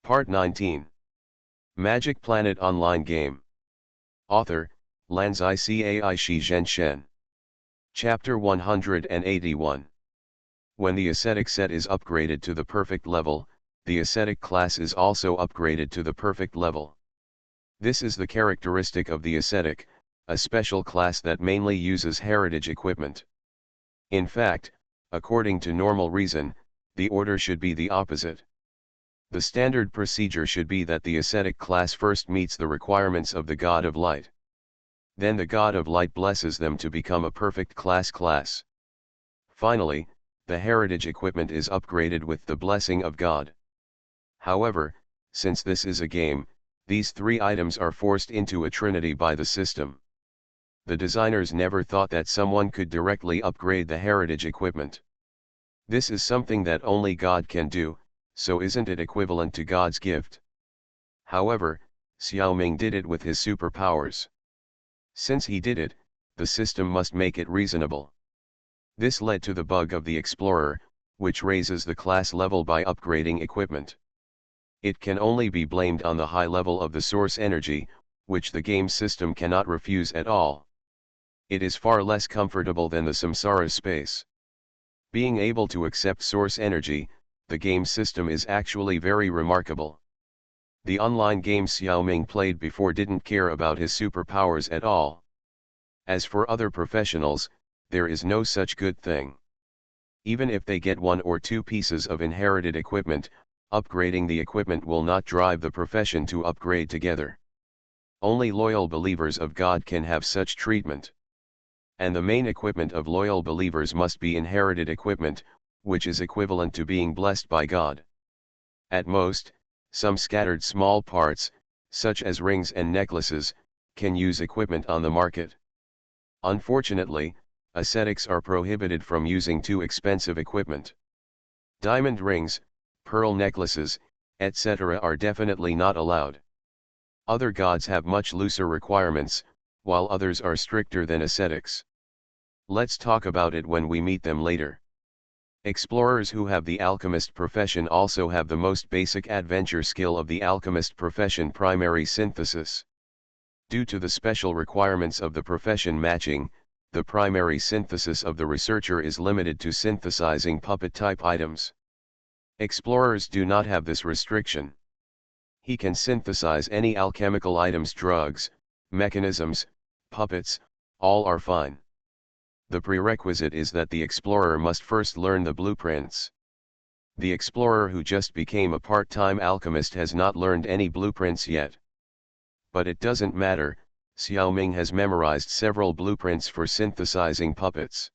Part 19. Magic Planet Online Game. Author, Lanzai Cai Shi Zhenshen. Chapter 181. When the ascetic set is upgraded to the perfect level, the ascetic class is also upgraded to the perfect level. This is the characteristic of the ascetic, a special class that mainly uses heritage equipment. In fact, according to normal reason, the order should be the opposite. The standard procedure should be that the ascetic class first meets the requirements of the God of Light. Then the God of Light blesses them to become a perfect class. Finally, the heritage equipment is upgraded with the blessing of God. However, since this is a game, these three items are forced into a trinity by the system. The designers never thought that someone could directly upgrade the heritage equipment. This is something that only God can do, so isn't it equivalent to God's gift? However, Xiaoming did it with his superpowers. Since he did it, the system must make it reasonable. This led to the bug of the Explorer, which raises the class level by upgrading equipment. It can only be blamed on the high level of the source energy, which the game system cannot refuse at all. It is far less comfortable than the samsara space. Being able to accept source energy, the game system is actually very remarkable. The online game Xiaoming played before didn't care about his superpowers at all. As for other professionals, there is no such good thing. Even if they get 1 or 2 pieces of inherited equipment, upgrading the equipment will not drive the profession to upgrade together. Only loyal believers of God can have such treatment. And the main equipment of loyal believers must be inherited equipment, which is equivalent to being blessed by God. At most, some scattered small parts, such as rings and necklaces, can use equipment on the market. Unfortunately, ascetics are prohibited from using too expensive equipment. Diamond rings, pearl necklaces, etc. are definitely not allowed. Other gods have much looser requirements, while others are stricter than ascetics. Let's talk about it when we meet them later. Explorers who have the alchemist profession also have the most basic adventure skill of the alchemist profession, primary synthesis. Due to the special requirements of the profession matching, the primary synthesis of the researcher is limited to synthesizing puppet-type items. Explorers do not have this restriction. He can synthesize any alchemical items, drugs, mechanisms, puppets, all are fine. The prerequisite is that the explorer must first learn the blueprints. The explorer who just became a part-time alchemist has not learned any blueprints yet. But it doesn't matter, Xiaoming has memorized several blueprints for synthesizing puppets.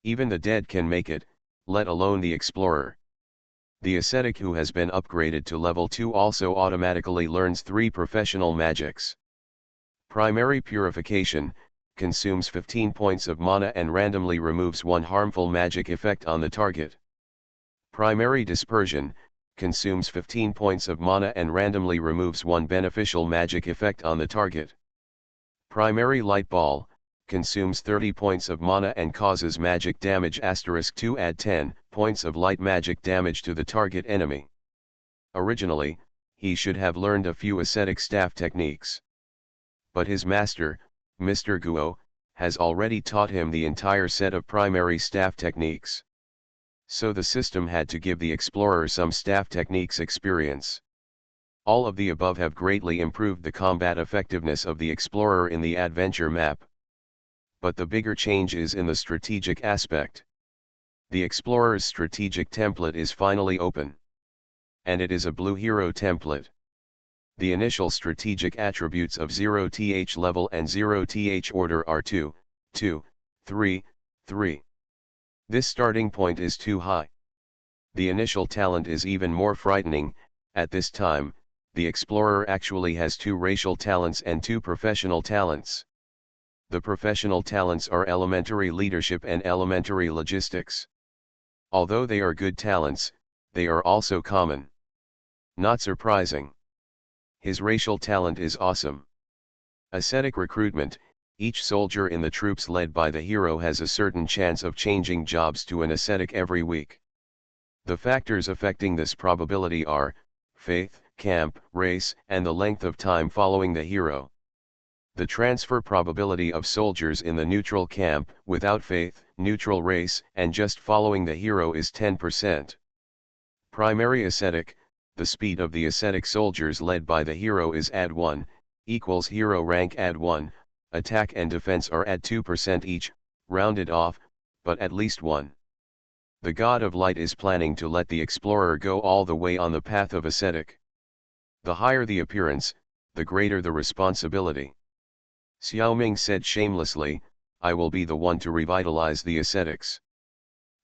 Even the dead can make it, let alone the explorer. The ascetic who has been upgraded to level 2 also automatically learns 3 professional magics. Primary Purification consumes 15 points of mana and randomly removes 1 harmful magic effect on the target. Primary Dispersion consumes 15 points of mana and randomly removes 1 beneficial magic effect on the target. Primary Light Ball consumes 30 points of mana and causes magic damage *2, add 10 points of light magic damage to the target enemy. Originally, he should have learned a few ascetic staff techniques. But his master, Mr. Guo, has already taught him the entire set of primary staff techniques. So the system had to give the explorer some staff techniques experience. All of the above have greatly improved the combat effectiveness of the explorer in the adventure map. But the bigger change is in the strategic aspect. The explorer's strategic template is finally open. And it is a blue hero template. The initial strategic attributes of 0th level and 0th order are 2, 2, 3, 3. This starting point is too high. The initial talent is even more frightening. At this time, the explorer actually has 2 racial talents and 2 professional talents. The professional talents are elementary leadership and elementary logistics. Although they are good talents, they are also common. Not surprising. His racial talent is awesome. Ascetic recruitment, each soldier in the troops led by the hero has a certain chance of changing jobs to an ascetic every week. The factors affecting this probability are, faith, camp, race, and the length of time following the hero. The transfer probability of soldiers in the neutral camp, without faith, neutral race, and just following the hero is 10%. Primary ascetic, the speed of the ascetic soldiers led by the hero is add 1, equals hero rank add 1, attack and defense are add 2% each, rounded off, but at least 1. The God of Light is planning to let the explorer go all the way on the path of ascetic. The higher the appearance, the greater the responsibility. Xiaoming said shamelessly, I will be the one to revitalize the ascetics.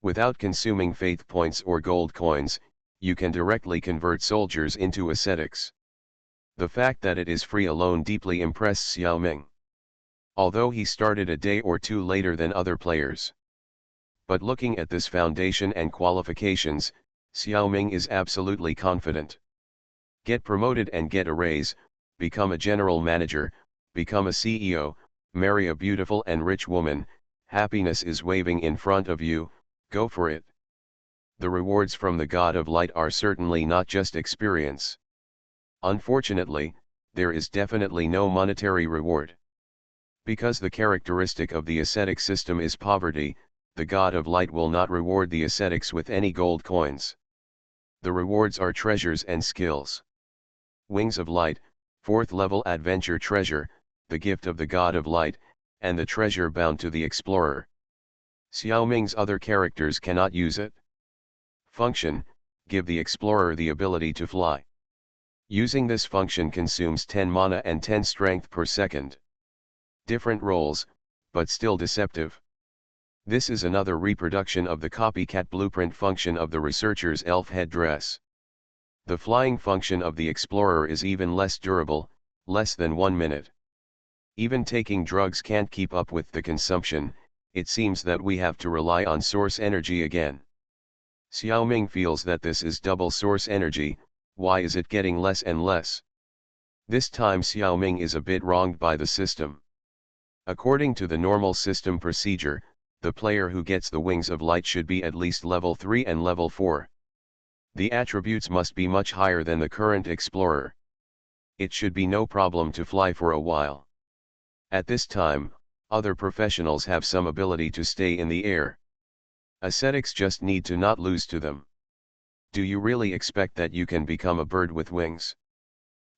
Without consuming faith points or gold coins, you can directly convert soldiers into ascetics. The fact that it is free alone deeply impressed Xiaoming. Although he started a day or two later than other players. But looking at this foundation and qualifications, Xiaoming is absolutely confident. Get promoted and get a raise, become a general manager, become a CEO, marry a beautiful and rich woman, happiness is waving in front of you, go for it. The rewards from the God of Light are certainly not just experience. Unfortunately, there is definitely no monetary reward. Because the characteristic of the ascetic system is poverty, the God of Light will not reward the ascetics with any gold coins. The rewards are treasures and skills. Wings of Light, 4th level adventure treasure, the gift of the God of Light, and the treasure bound to the explorer. Xiaoming's other characters cannot use it. Function, give the explorer the ability to fly. Using this function consumes 10 mana and 10 strength per second. Different roles, but still deceptive. This is another reproduction of the copycat blueprint function of the researcher's elf headdress. The flying function of the explorer is even less durable, less than 1 minute. Even taking drugs can't keep up with the consumption, it seems that we have to rely on source energy again. Xiaoming feels that this is double source energy, why is it getting less and less? This time Xiaoming is a bit wronged by the system. According to the normal system procedure, the player who gets the Wings of Light should be at least level 3 and level 4. The attributes must be much higher than the current explorer. It should be no problem to fly for a while. At this time, other professionals have some ability to stay in the air. Ascetics just need to not lose to them. Do you really expect that you can become a bird with wings?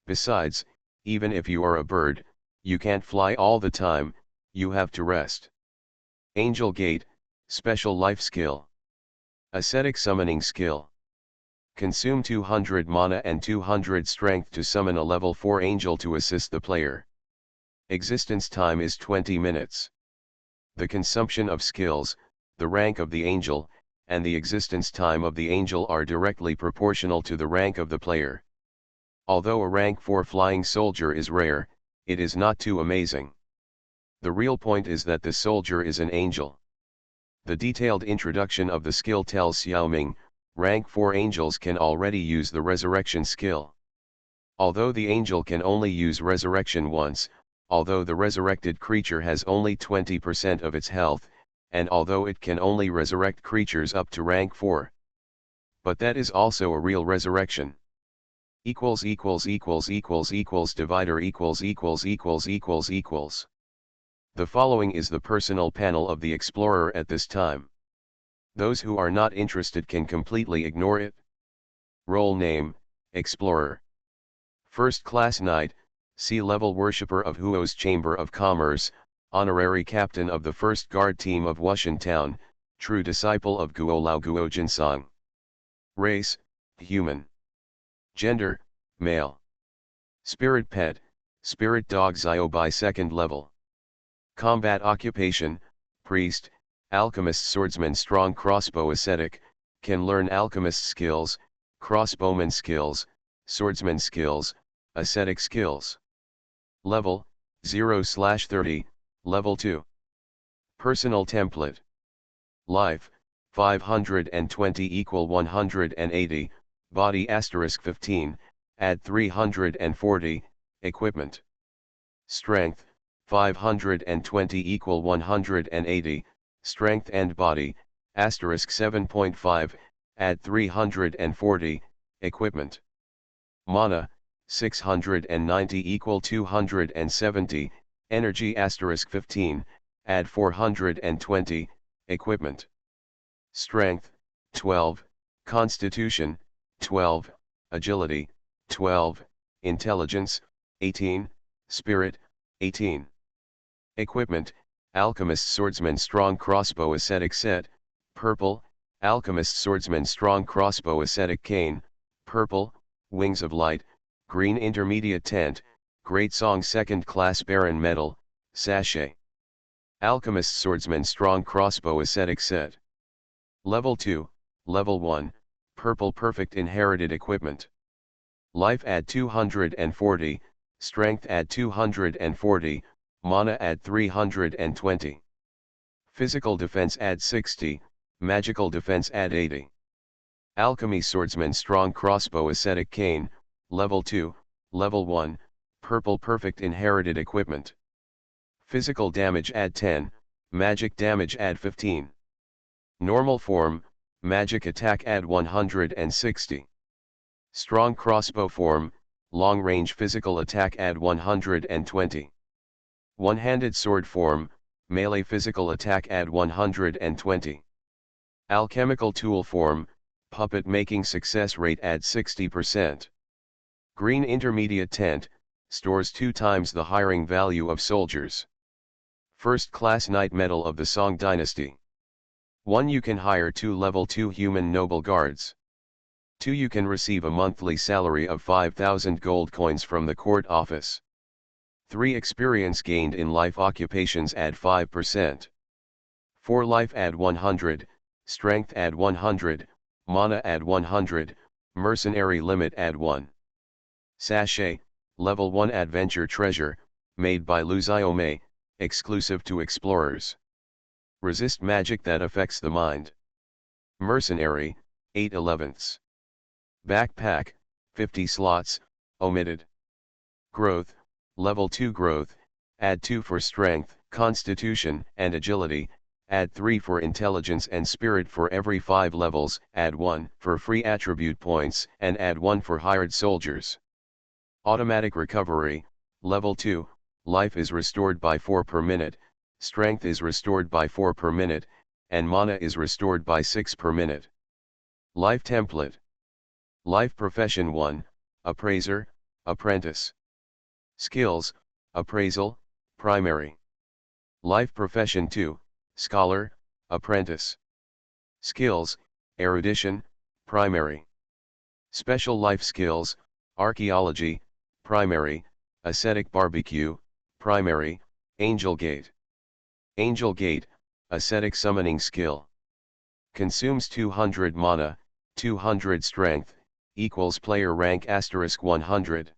Besides, even if you are a bird, you can't fly all the time, you have to rest. Angel Gate, special life skill. Ascetic summoning skill. Consume 200 mana and 200 strength to summon a level 4 angel to assist the player. Existence time is 20 minutes. The consumption of skills, the rank of the angel, and the existence time of the angel are directly proportional to the rank of the player. Although a rank 4 flying soldier is rare, it is not too amazing. The real point is that the soldier is an angel. The detailed introduction of the skill tells Xiaoming, rank 4 angels can already use the resurrection skill. Although the angel can only use resurrection once, although the resurrected creature has only 20% of its health, and although it can only resurrect creatures up to rank 4. But that is also a real resurrection. Divider ========================================================================================================================Those who are not interested can completely ignore it. Role name, Explorer. First Class Knight, Sea-level Worshipper of Huo's Chamber of Commerce, Honorary Captain of the First Guard Team of Wushan Town, True Disciple of Guo Lao Guo Jinsong. Race, Human. Gender, Male. Spirit Pet, Spirit Dog Zio by 2nd level. Combat Occupation, Priest, Alchemist Swordsman Strong Crossbow Ascetic, can learn Alchemist skills, Crossbowman skills, Swordsman skills, Ascetic skills. Level, 0/30, Level 2. Personal Template. Life, 520 = 180, Body *15, add 340, Equipment. Strength, 520 = 180, Strength and Body, *7.5, add 340, Equipment. Mana, 690 equal 270, Energy * 15, add 420, Equipment. Strength, 12, Constitution, 12, Agility, 12, Intelligence, 18, Spirit, 18. Equipment, Alchemist Swordsman Strong Crossbow Ascetic Set, purple, Alchemist Swordsman Strong Crossbow Ascetic Cane, purple, Wings of Light, green Intermediate Tent, Great Song 2nd Class Baron Medal, Sachet. Alchemist Swordsman Strong Crossbow Ascetic Set. Level 2, Level 1, Purple Perfect Inherited Equipment. Life add 240, Strength add 240, Mana add 320. Physical Defense add 60, Magical Defense add 80. Alchemy Swordsman Strong Crossbow Ascetic Cane, Level 2, Level 1, Purple Perfect Inherited Equipment. Physical Damage add 10, Magic Damage add 15. Normal Form, Magic Attack add 160. Strong Crossbow Form, Long Range Physical Attack add 120. One-Handed Sword Form, Melee Physical Attack add 120. Alchemical Tool Form, Puppet Making Success Rate add 60%. Green Intermediate Tent, stores 2 times the hiring value of soldiers. First Class Knight Medal of the Song Dynasty. 1. You can hire 2 Level 2 Human Noble Guards. 2. You can receive a monthly salary of 5,000 gold coins from the court office. 3. Experience gained in life occupations add 5%. 4. Life add 100, Strength add 100, Mana add 100, Mercenary limit add 1. Sachet, Level 1 Adventure Treasure, made by Luziome, exclusive to explorers. Resist magic that affects the mind. Mercenary, 8/11. Backpack, 50 slots, omitted. Growth, Level 2 Growth, add 2 for Strength, Constitution, and Agility, add 3 for Intelligence and Spirit for every 5 levels, add 1 for free attribute points, and add 1 for hired soldiers. Automatic Recovery, Level 2, Life is restored by 4 per minute, Strength is restored by 4 per minute, and Mana is restored by 6 per minute. Life Template. Life Profession 1, Appraiser, Apprentice. Skills, Appraisal, Primary. Life Profession 2, Scholar, Apprentice. Skills, Erudition, Primary. Special Life Skills, Archaeology, Primary, Ascetic Barbecue, Primary, Angel Gate. Angel Gate, Ascetic Summoning Skill. Consumes 200 Mana, 200 Strength, equals player rank * 100.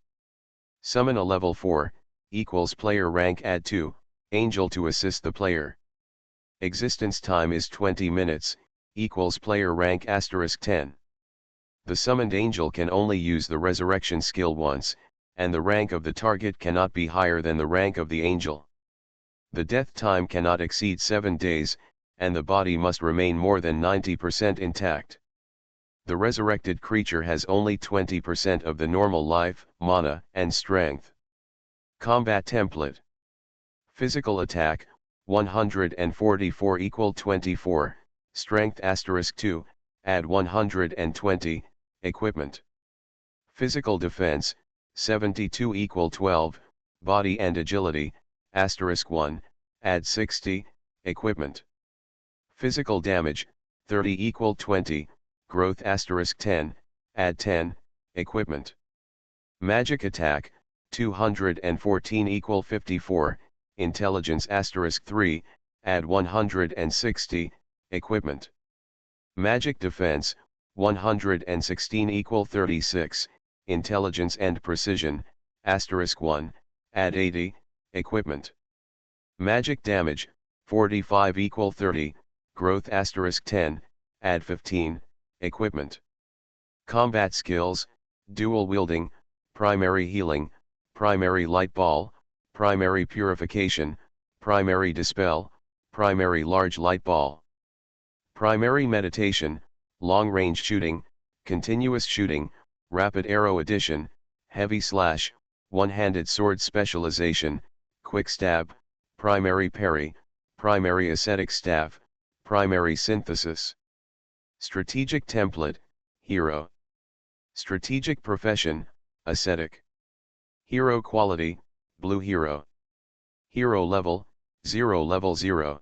Summon a level 4, equals player rank add 2, Angel to assist the player. Existence time is 20 minutes, equals player rank * 10. The summoned angel can only use the resurrection skill once, and the rank of the target cannot be higher than the rank of the angel. The death time cannot exceed 7 days, and the body must remain more than 90% intact. The resurrected creature has only 20% of the normal life, mana, and strength. Combat Template. Physical Attack, 144 equal 24, Strength * 2, add 120, Equipment. Physical Defense, 72 equal 12, Body and Agility, * 1, add 60, Equipment. Physical Damage, 30 equal 20, Growth * 10, add 10, Equipment. Magic Attack, 214 equal 54, Intelligence * 3, add 160, Equipment. Magic Defense, 116 equal 36, Intelligence and Precision, * 1, add 80, Equipment. Magic Damage, 45 equal 30, Growth * 10, add 15, Equipment. Combat Skills, Dual Wielding, Primary Healing, Primary Light Ball, Primary Purification, Primary Dispel, Primary Large Light Ball. Primary Meditation, Long Range Shooting, Continuous Shooting, Rapid Arrow Addition, heavy slash, one-handed sword specialization, quick stab, primary parry, primary ascetic staff, primary synthesis. Strategic template, hero. Strategic profession, ascetic. Hero quality, blue hero. Hero level, 0 level 0.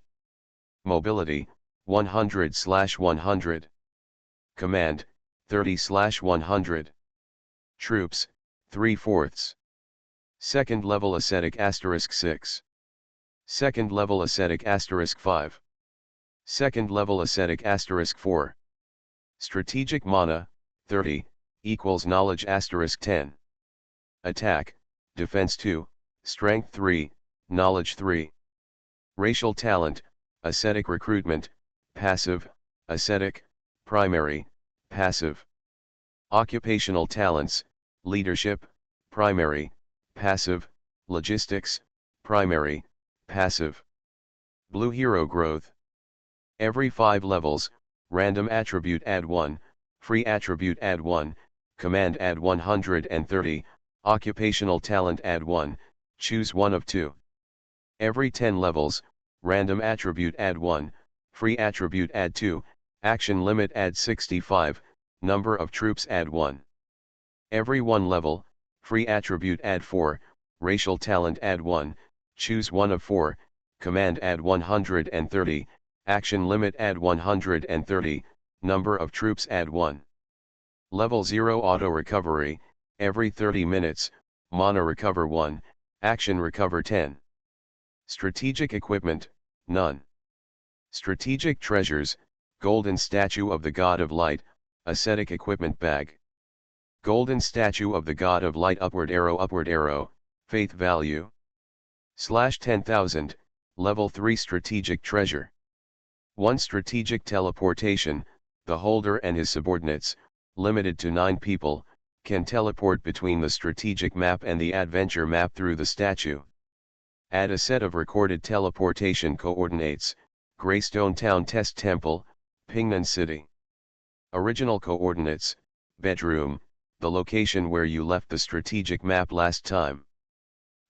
Mobility, 100/100. Command, 30/100. Troops, 3/4. Second level ascetic *6. Second level ascetic *5. Second level ascetic *4. Strategic mana, 30, equals knowledge *10. Attack, defense 2, strength 3, knowledge 3. Racial talent, ascetic recruitment, passive, ascetic, primary, passive. Occupational talents, leadership, primary, passive, logistics, primary, passive. Blue hero growth. Every 5 levels, random attribute add 1, free attribute add 1, command add 130, occupational talent add 1, choose one of 2. Every 10 levels, random attribute add 1, free attribute add 2, action limit add 65, number of troops add 1. Every 1 level, free attribute add 4, racial talent add 1, choose one of 4, command add 130, action limit add 130, number of troops add 1. Level 0 auto recovery, every 30 minutes, mana recover 1, action recover 10. Strategic equipment, none. Strategic treasures, golden statue of the god of light, ascetic equipment bag. Golden statue of the god of light upward arrow, faith value. /10,000, level 3 strategic treasure. 1 strategic teleportation, the holder and his subordinates, limited to 9 people, can teleport between the strategic map and the adventure map through the statue. Add a set of recorded teleportation coordinates, Greystone Town Test Temple, Pingnan City. Original coordinates, bedroom, the location where you left the strategic map last time.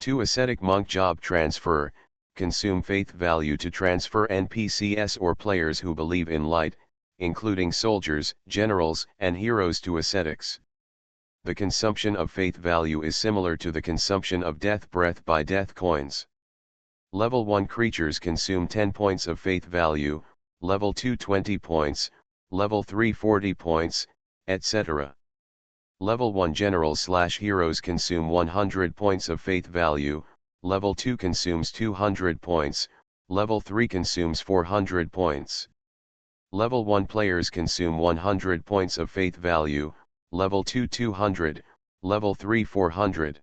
2 ascetic monk job transfer, consume faith value to transfer NPCs or players who believe in light, including soldiers, generals, and heroes to ascetics. The consumption of faith value is similar to the consumption of death breath by death coins. Level 1 creatures consume 10 points of faith value, level 2 20 points, level 3 40 points, etc. Level 1 generals/heroes consume 100 points of faith value, level 2 consumes 200 points, level 3 consumes 400 points. Level 1 players consume 100 points of faith value, level 2 200, level 3 400.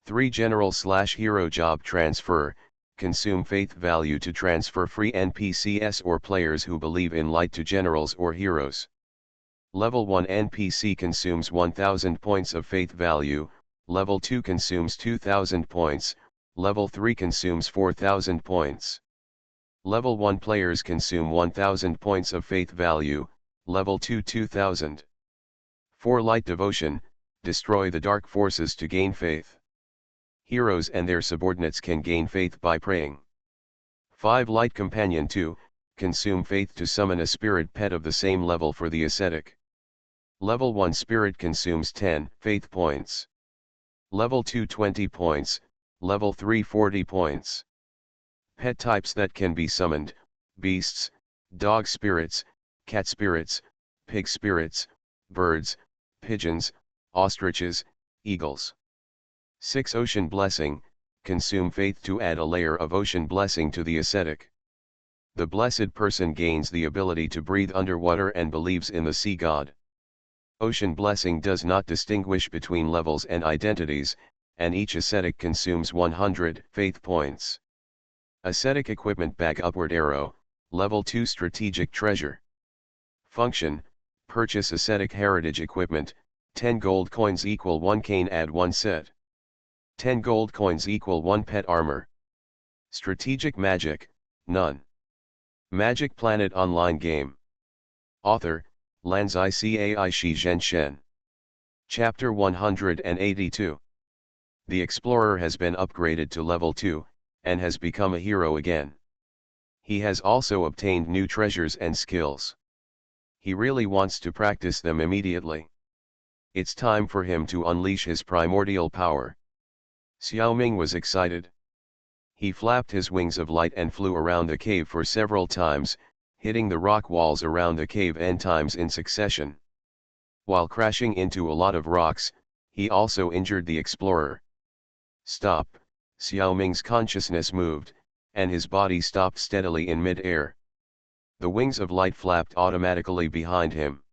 3 general/hero job transfer, consume faith value to transfer free NPCs or players who believe in light to generals or heroes. Level 1 NPC consumes 1000 points of faith value, level 2 consumes 2000 points, level 3 consumes 4000 points. Level 1 players consume 1000 points of faith value, level 2 2000. 4 light devotion, destroy the dark forces to gain faith. Heroes and their subordinates can gain faith by praying. 5 light companion 2, consume faith to summon a spirit pet of the same level for the ascetic. Level 1 spirit consumes 10 faith points. Level 2 20 points, level 3 40 points. Pet types that can be summoned, beasts, dog spirits, cat spirits, pig spirits, birds, pigeons, ostriches, eagles. 6 ocean blessing, consume faith to add a layer of ocean blessing to the ascetic. The blessed person gains the ability to breathe underwater and believes in the sea god. Ocean blessing does not distinguish between levels and identities, and each ascetic consumes 100 faith points. Ascetic equipment bag upward arrow, level 2 strategic treasure. Function, purchase ascetic heritage equipment, 10 gold coins equal 1 cane add 1 set. 10 gold coins equal 1 pet armor. Strategic magic, none. Magic Planet online game. Author, Lanzai Cai Shi Zhen Shen. Chapter 182. The explorer has been upgraded to level 2, and has become a hero again. He has also obtained new treasures and skills. He really wants to practice them immediately. It's time for him to unleash his primordial power. Xiaoming was excited. He flapped his wings of light and flew around the cave for several times, hitting the rock walls around the cave n times in succession. While crashing into a lot of rocks, he also injured the explorer. Stop! Xiaoming's consciousness moved, and his body stopped steadily in mid-air. The wings of light flapped automatically behind him.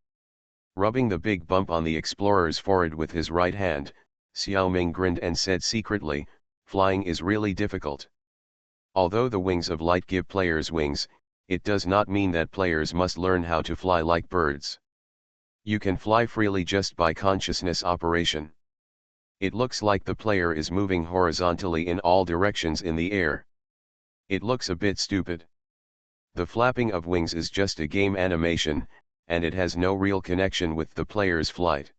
Rubbing the big bump on the explorer's forehead with his right hand, Xiaoming grinned and said secretly, "Flying is really difficult." Although the wings of light give players wings, it does not mean that players must learn how to fly like birds. You can fly freely just by consciousness operation. It looks like the player is moving horizontally in all directions in the air. It looks a bit stupid. The flapping of wings is just a game animation, and it has no real connection with the player's flight.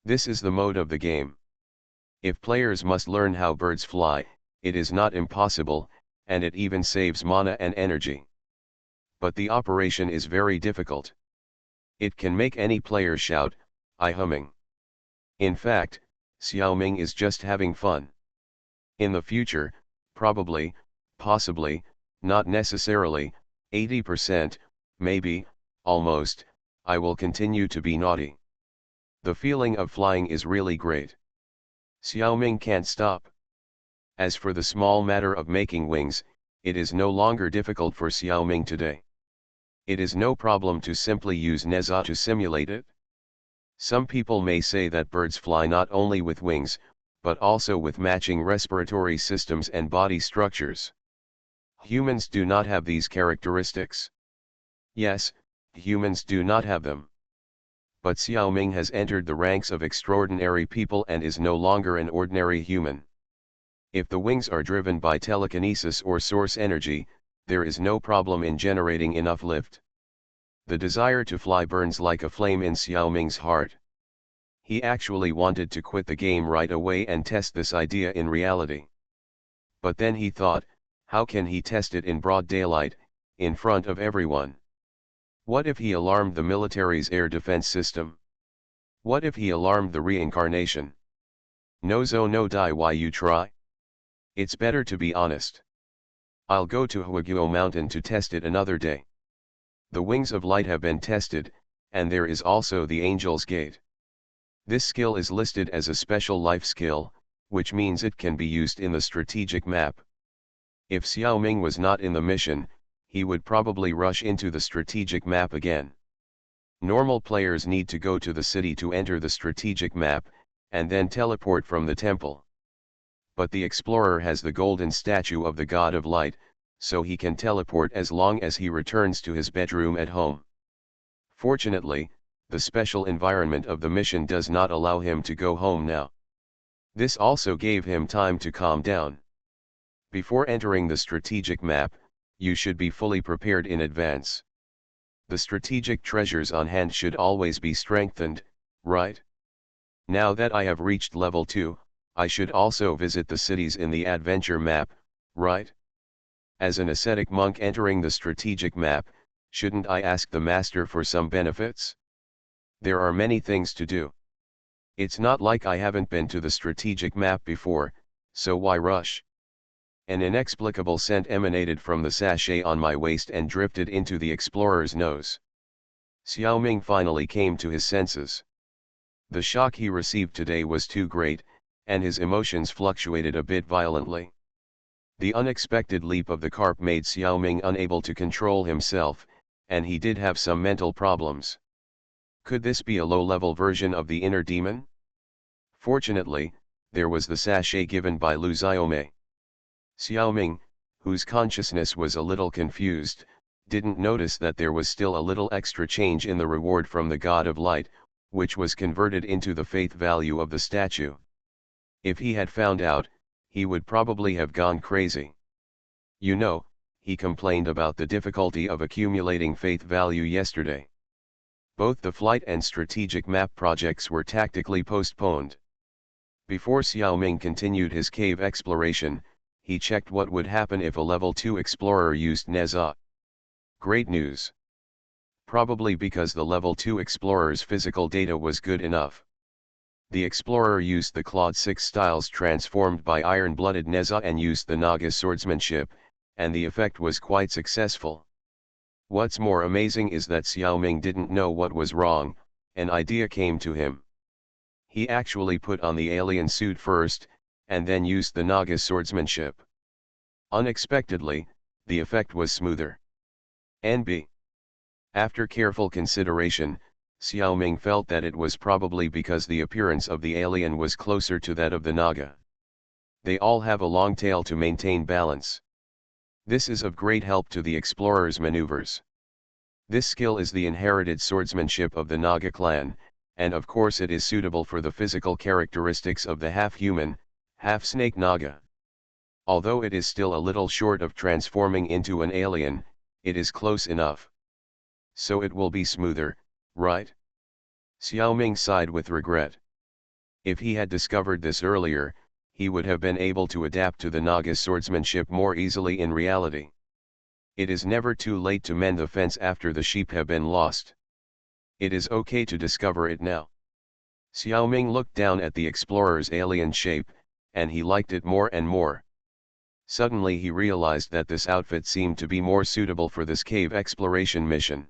This is the mode of the game. If players must learn how birds fly, it is not impossible, and it even saves mana and energy. But the operation is very difficult. It can make any player shout, "I humming." In fact, Xiaoming is just having fun. In the future, probably, possibly, not necessarily, 80%, maybe, almost, I will continue to be naughty. The feeling of flying is really great. Xiaoming can't stop. As for the small matter of making wings, it is no longer difficult for Xiaoming today. It is no problem to simply use Neza to simulate it. Some people may say that birds fly not only with wings, but also with matching respiratory systems and body structures. Humans do not have these characteristics. Yes, humans do not have them. But Xiaoming has entered the ranks of extraordinary people and is no longer an ordinary human. If the wings are driven by telekinesis or source energy, there is no problem in generating enough lift. The desire to fly burns like a flame in Xiaoming's heart. He actually wanted to quit the game right away and test this idea in reality. But then he thought, how can he test it in broad daylight, in front of everyone? What if he alarmed the military's air defense system? What if he alarmed the reincarnation? No zo no die, why you try? It's better to be honest. I'll go to Huaguo Mountain to test it another day. The wings of light have been tested, and there is also the Angel's Gate. This skill is listed as a special life skill, which means it can be used in the strategic map. If Xiaoming was not in the mission, he would probably rush into the strategic map again. Normal players need to go to the city to enter the strategic map, and then teleport from the temple. But the explorer has the golden statue of the God of Light, so he can teleport as long as he returns to his bedroom at home. Fortunately, the special environment of the mission does not allow him to go home now. This also gave him time to calm down. Before entering the strategic map, you should be fully prepared in advance. The strategic treasures on hand should always be strengthened, right? Now that I have reached level 2, I should also visit the cities in the adventure map, right? As an ascetic monk entering the strategic map, shouldn't I ask the master for some benefits? There are many things to do. It's not like I haven't been to the strategic map before, so why rush? An inexplicable scent emanated from the sachet on my waist and drifted into the explorer's nose. Xiaoming finally came to his senses. The shock he received today was too great, and his emotions fluctuated a bit violently. The unexpected leap of the carp made Xiaoming unable to control himself, and he did have some mental problems. Could this be a low-level version of the inner demon? Fortunately, there was the sachet given by Lu Xiaomei. Xiaoming, whose consciousness was a little confused, didn't notice that there was still a little extra change in the reward from the God of Light, which was converted into the faith value of the statue. If he had found out, he would probably have gone crazy. You know, he complained about the difficulty of accumulating faith value yesterday. Both the flight and strategic map projects were tactically postponed. Before Xiaoming continued his cave exploration, he checked what would happen if a level 2 explorer used NESA. Great news. Probably because the level 2 explorer's physical data was good enough. The explorer used the Claude 6 styles transformed by iron-blooded NESA and used the Naga swordsmanship, and the effect was quite successful. What's more amazing is that Xiaoming didn't know what was wrong. An idea came to him. He actually put on the alien suit first, and then used the Naga swordsmanship. Unexpectedly, the effect was smoother. NB. After careful consideration, Xiaoming felt that it was probably because the appearance of the alien was closer to that of the Naga. They all have a long tail to maintain balance. This is of great help to the explorer's maneuvers. This skill is the inherited swordsmanship of the Naga clan, and of course it is suitable for the physical characteristics of the half-human, half-snake Naga. Although it is still a little short of transforming into an alien, it is close enough. So it will be smoother, right? Xiaoming sighed with regret. If he had discovered this earlier, he would have been able to adapt to the Naga swordsmanship more easily in reality. It is never too late to mend the fence after the sheep have been lost. It is okay to discover it now. Xiaoming looked down at the explorer's alien shape, and he liked it more and more. Suddenly he realized that this outfit seemed to be more suitable for this cave exploration mission.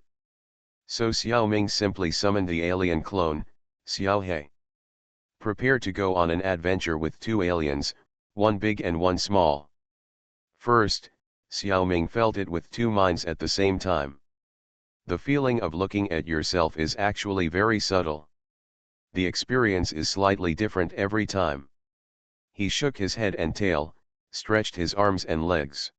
So Xiaoming simply summoned the alien clone, Xiaohe. Prepare to go on an adventure with two aliens, one big and one small. First, Xiaoming felt it with two minds at the same time. The feeling of looking at yourself is actually very subtle. The experience is slightly different every time. He shook his head and tail, stretched his arms and legs.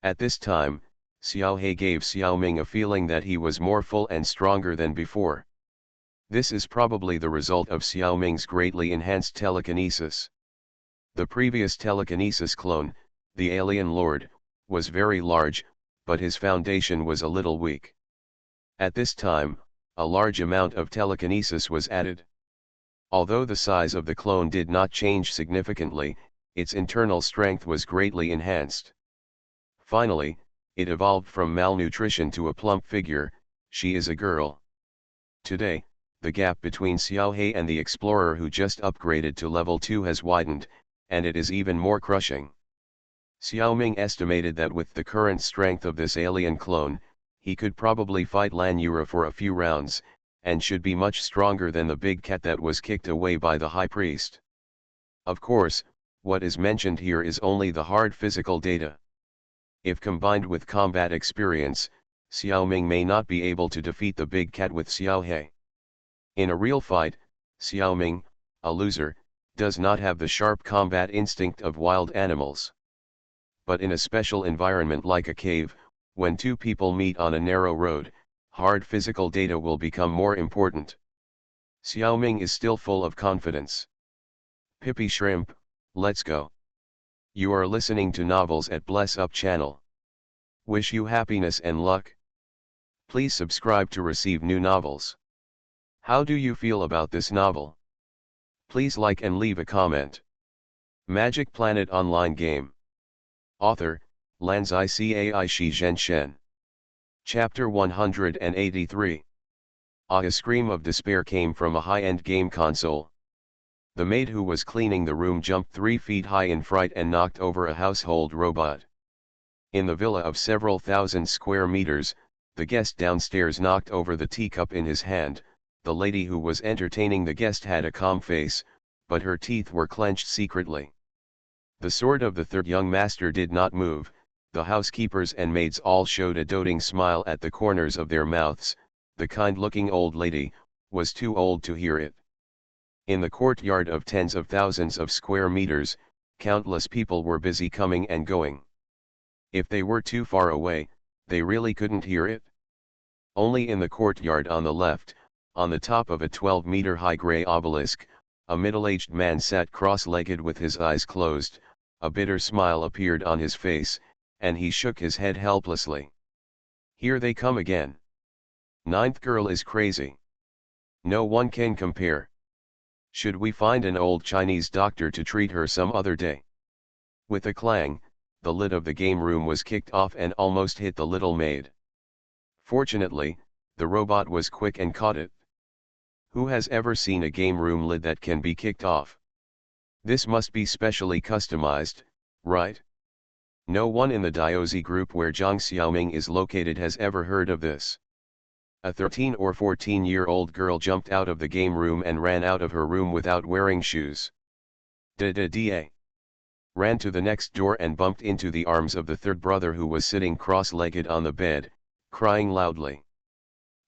At this time, Xiaohe gave Xiaoming a feeling that he was more full and stronger than before. This is probably the result of Xiaoming's greatly enhanced telekinesis. The previous telekinesis clone, the alien lord, was very large, but his foundation was a little weak. At this time, a large amount of telekinesis was added. Although the size of the clone did not change significantly, its internal strength was greatly enhanced. Finally, it evolved from malnutrition to a plump figure. She is a girl. Today, the gap between Xiaohe and the explorer who just upgraded to level 2 has widened, and it is even more crushing. Xiaoming estimated that with the current strength of this alien clone, he could probably fight Lan Yura for a few rounds, and should be much stronger than the big cat that was kicked away by the high priest. Of course, what is mentioned here is only the hard physical data. If combined with combat experience, Xiaoming may not be able to defeat the big cat with Xiaohe. In a real fight, Xiaoming, a loser, does not have the sharp combat instinct of wild animals. But in a special environment like a cave, when two people meet on a narrow road, hard physical data will become more important. Xiaoming is still full of confidence. Pippy Shrimp, let's go. You are listening to Novels at Bless Up channel. Wish you happiness and luck. Please subscribe to receive new novels. How do you feel about this novel? Please like and leave a comment. Magic Planet Online Game. Author, Lanzai Cai Shi Zhen Shen. Chapter 183. A scream of despair came from a high-end game console. The maid who was cleaning the room jumped 3 feet high in fright and knocked over a household robot. In the villa of several thousand square meters, the guest downstairs knocked over the teacup in his hand. The lady who was entertaining the guest had a calm face, but her teeth were clenched secretly. The sword of the third young master did not move. The housekeepers and maids all showed a doting smile at the corners of their mouths. The kind-looking old lady was too old to hear it. In the courtyard of tens of thousands of square meters, countless people were busy coming and going. If they were too far away, they really couldn't hear it. Only in the courtyard on the left, on the top of a 12-meter high gray obelisk, a middle-aged man sat cross-legged with his eyes closed. A bitter smile appeared on his face, and he shook his head helplessly. Here they come again. Ninth girl is crazy. No one can compare. Should we find an old Chinese doctor to treat her some other day? With a clang, the lid of the game room was kicked off and almost hit the little maid. Fortunately, the robot was quick and caught it. Who has ever seen a game room lid that can be kicked off? This must be specially customized, right? No one in the Diaozi group where Zhang Xiaoming is located has ever heard of this. A 13 or 14-year-old girl jumped out of the game room and ran out of her room without wearing shoes. Da. Ran to the next door and bumped into the arms of the third brother who was sitting cross-legged on the bed, crying loudly.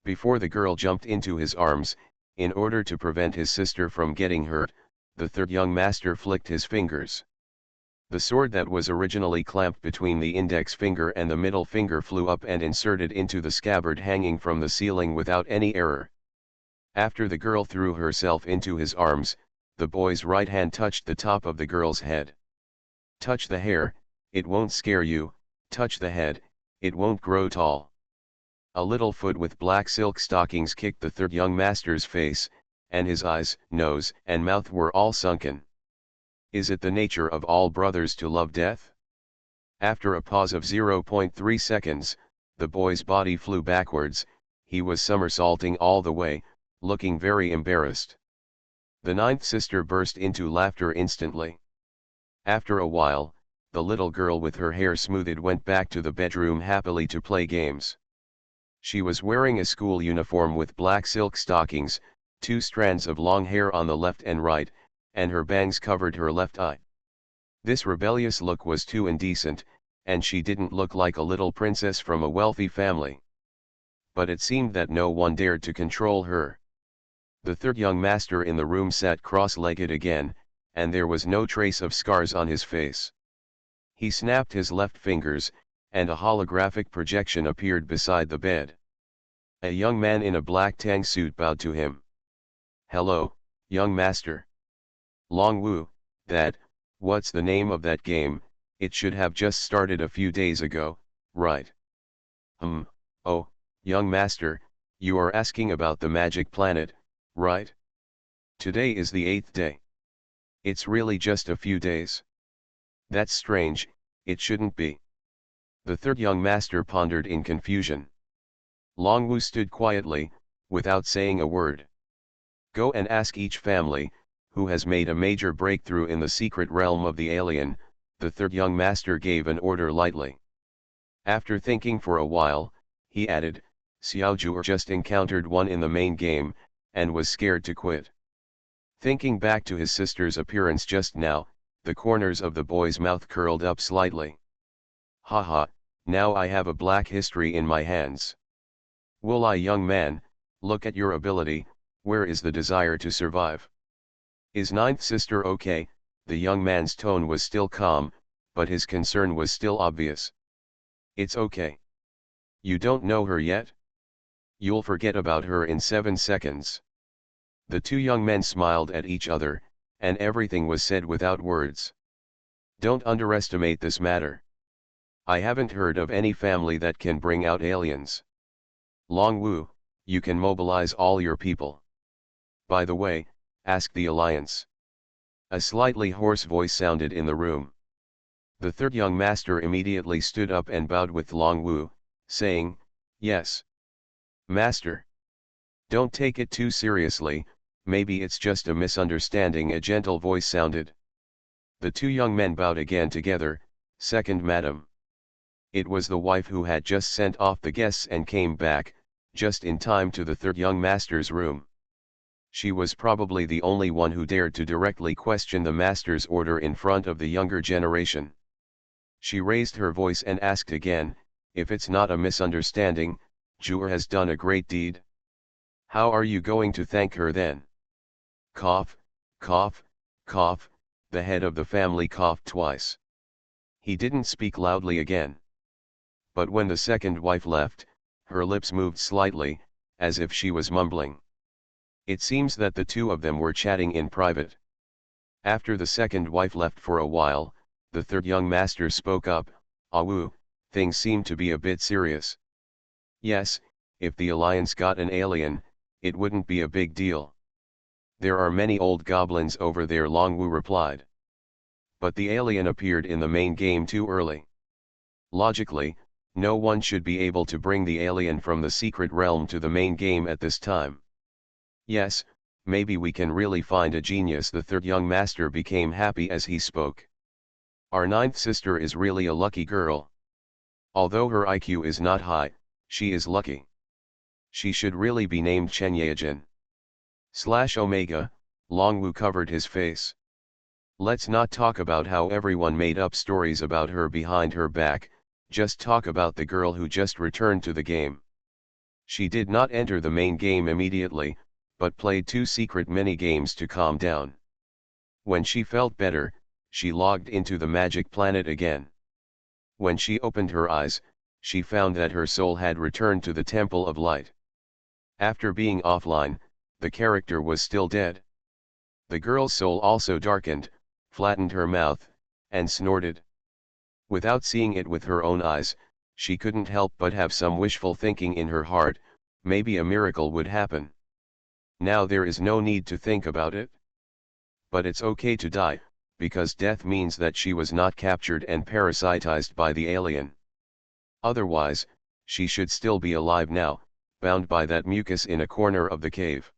Before the girl jumped into his arms, in order to prevent his sister from getting hurt, the third young master flicked his fingers. The sword that was originally clamped between the index finger and the middle finger flew up and inserted into the scabbard hanging from the ceiling without any error. After the girl threw herself into his arms, the boy's right hand touched the top of the girl's head. Touch the hair, it won't scare you, touch the head, it won't grow tall. A little foot with black silk stockings kicked the third young master's face, and his eyes, nose, and mouth were all sunken. Is it the nature of all brothers to love death? After a pause of 0.3 seconds, the boy's body flew backwards, he was somersaulting all the way, looking very embarrassed. The ninth sister burst into laughter instantly. After a while, the little girl with her hair smoothed went back to the bedroom happily to play games. She was wearing a school uniform with black silk stockings, 2 strands of long hair on the left and right, and her bangs covered her left eye. This rebellious look was too indecent, and she didn't look like a little princess from a wealthy family. But it seemed that no one dared to control her. The third young master in the room sat cross-legged again, and there was no trace of scars on his face. He snapped his left fingers, and a holographic projection appeared beside the bed. A young man in a black tang suit bowed to him. "Hello, young master. Long Wu, what's the name of that game? It should have just started a few days ago, right?" Oh, young master, you are asking about the magic planet, right? Today is the 8th day. It's really just a few days. That's strange, it shouldn't be. The third young master pondered in confusion. Long Wu stood quietly, without saying a word. Go and ask each family, who has made a major breakthrough in the secret realm of the alien, the third young master gave an order lightly. After thinking for a while, he added, Xiao Zhu'er just encountered one in the main game, and was scared to quit. Thinking back to his sister's appearance just now, the corners of the boy's mouth curled up slightly. Haha, now I have a black history in my hands. Will young man, look at your ability, where is the desire to survive? Is ninth sister okay? The young man's tone was still calm, but his concern was still obvious. It's okay. You don't know her yet? You'll forget about her in 7 seconds. The two young men smiled at each other, and everything was said without words. Don't underestimate this matter. I haven't heard of any family that can bring out aliens. Long Wu, you can mobilize all your people. By the way, ask the Alliance. A slightly hoarse voice sounded in the room. The third young master immediately stood up and bowed with Long Wu, saying, Yes. Master. Don't take it too seriously, maybe it's just a misunderstanding, a gentle voice sounded. The two young men bowed again together, Second madam. It was the wife who had just sent off the guests and came back, just in time to the third young master's room. She was probably the only one who dared to directly question the master's order in front of the younger generation. She raised her voice and asked again, if it's not a misunderstanding, Zhu'er has done a great deed. How are you going to thank her then? Cough, cough, cough, the head of the family coughed twice. He didn't speak loudly again. But when the second wife left, her lips moved slightly, as if she was mumbling. It seems that the two of them were chatting in private. After the second wife left for a while, the third young master spoke up, Ah Wu, things seem to be a bit serious. Yes, if the Alliance got an alien, it wouldn't be a big deal. There are many old goblins over there, Longwu replied. But the alien appeared in the main game too early. Logically, no one should be able to bring the alien from the secret realm to the main game at this time. Yes, maybe we can really find a genius. The third young master became happy as he spoke. Our ninth sister is really a lucky girl. Although her IQ is not high, she is lucky. She should really be named Chenyajin. /Omega, Longwu covered his face. Let's not talk about how everyone made up stories about her behind her back, just talk about the girl who just returned to the game. She did not enter the main game immediately, but played 2 secret mini-games to calm down. When she felt better, she logged into the magic planet again. When she opened her eyes, she found that her soul had returned to the Temple of Light. After being offline, the character was still dead. The girl's soul also darkened, flattened her mouth, and snorted. Without seeing it with her own eyes, she couldn't help but have some wishful thinking in her heart, maybe a miracle would happen. Now there is no need to think about it. But it's okay to die, because death means that she was not captured and parasitized by the alien. Otherwise, she should still be alive now, bound by that mucus in a corner of the cave.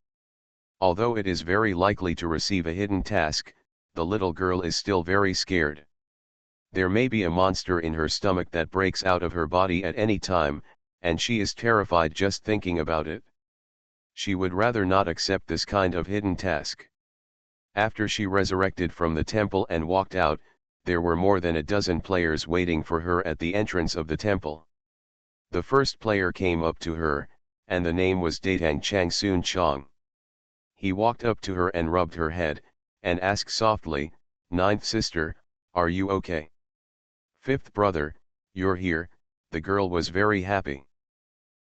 Although it is very likely to receive a hidden task, the little girl is still very scared. There may be a monster in her stomach that breaks out of her body at any time, and she is terrified just thinking about it. She would rather not accept this kind of hidden task. After she resurrected from the temple and walked out, there were more than a dozen players waiting for her at the entrance of the temple. The first player came up to her, and the name was Datang Changsun Chong. He walked up to her and rubbed her head, and asked softly, "Ninth sister, are you okay?" "Fifth brother, you're here." The girl was very happy.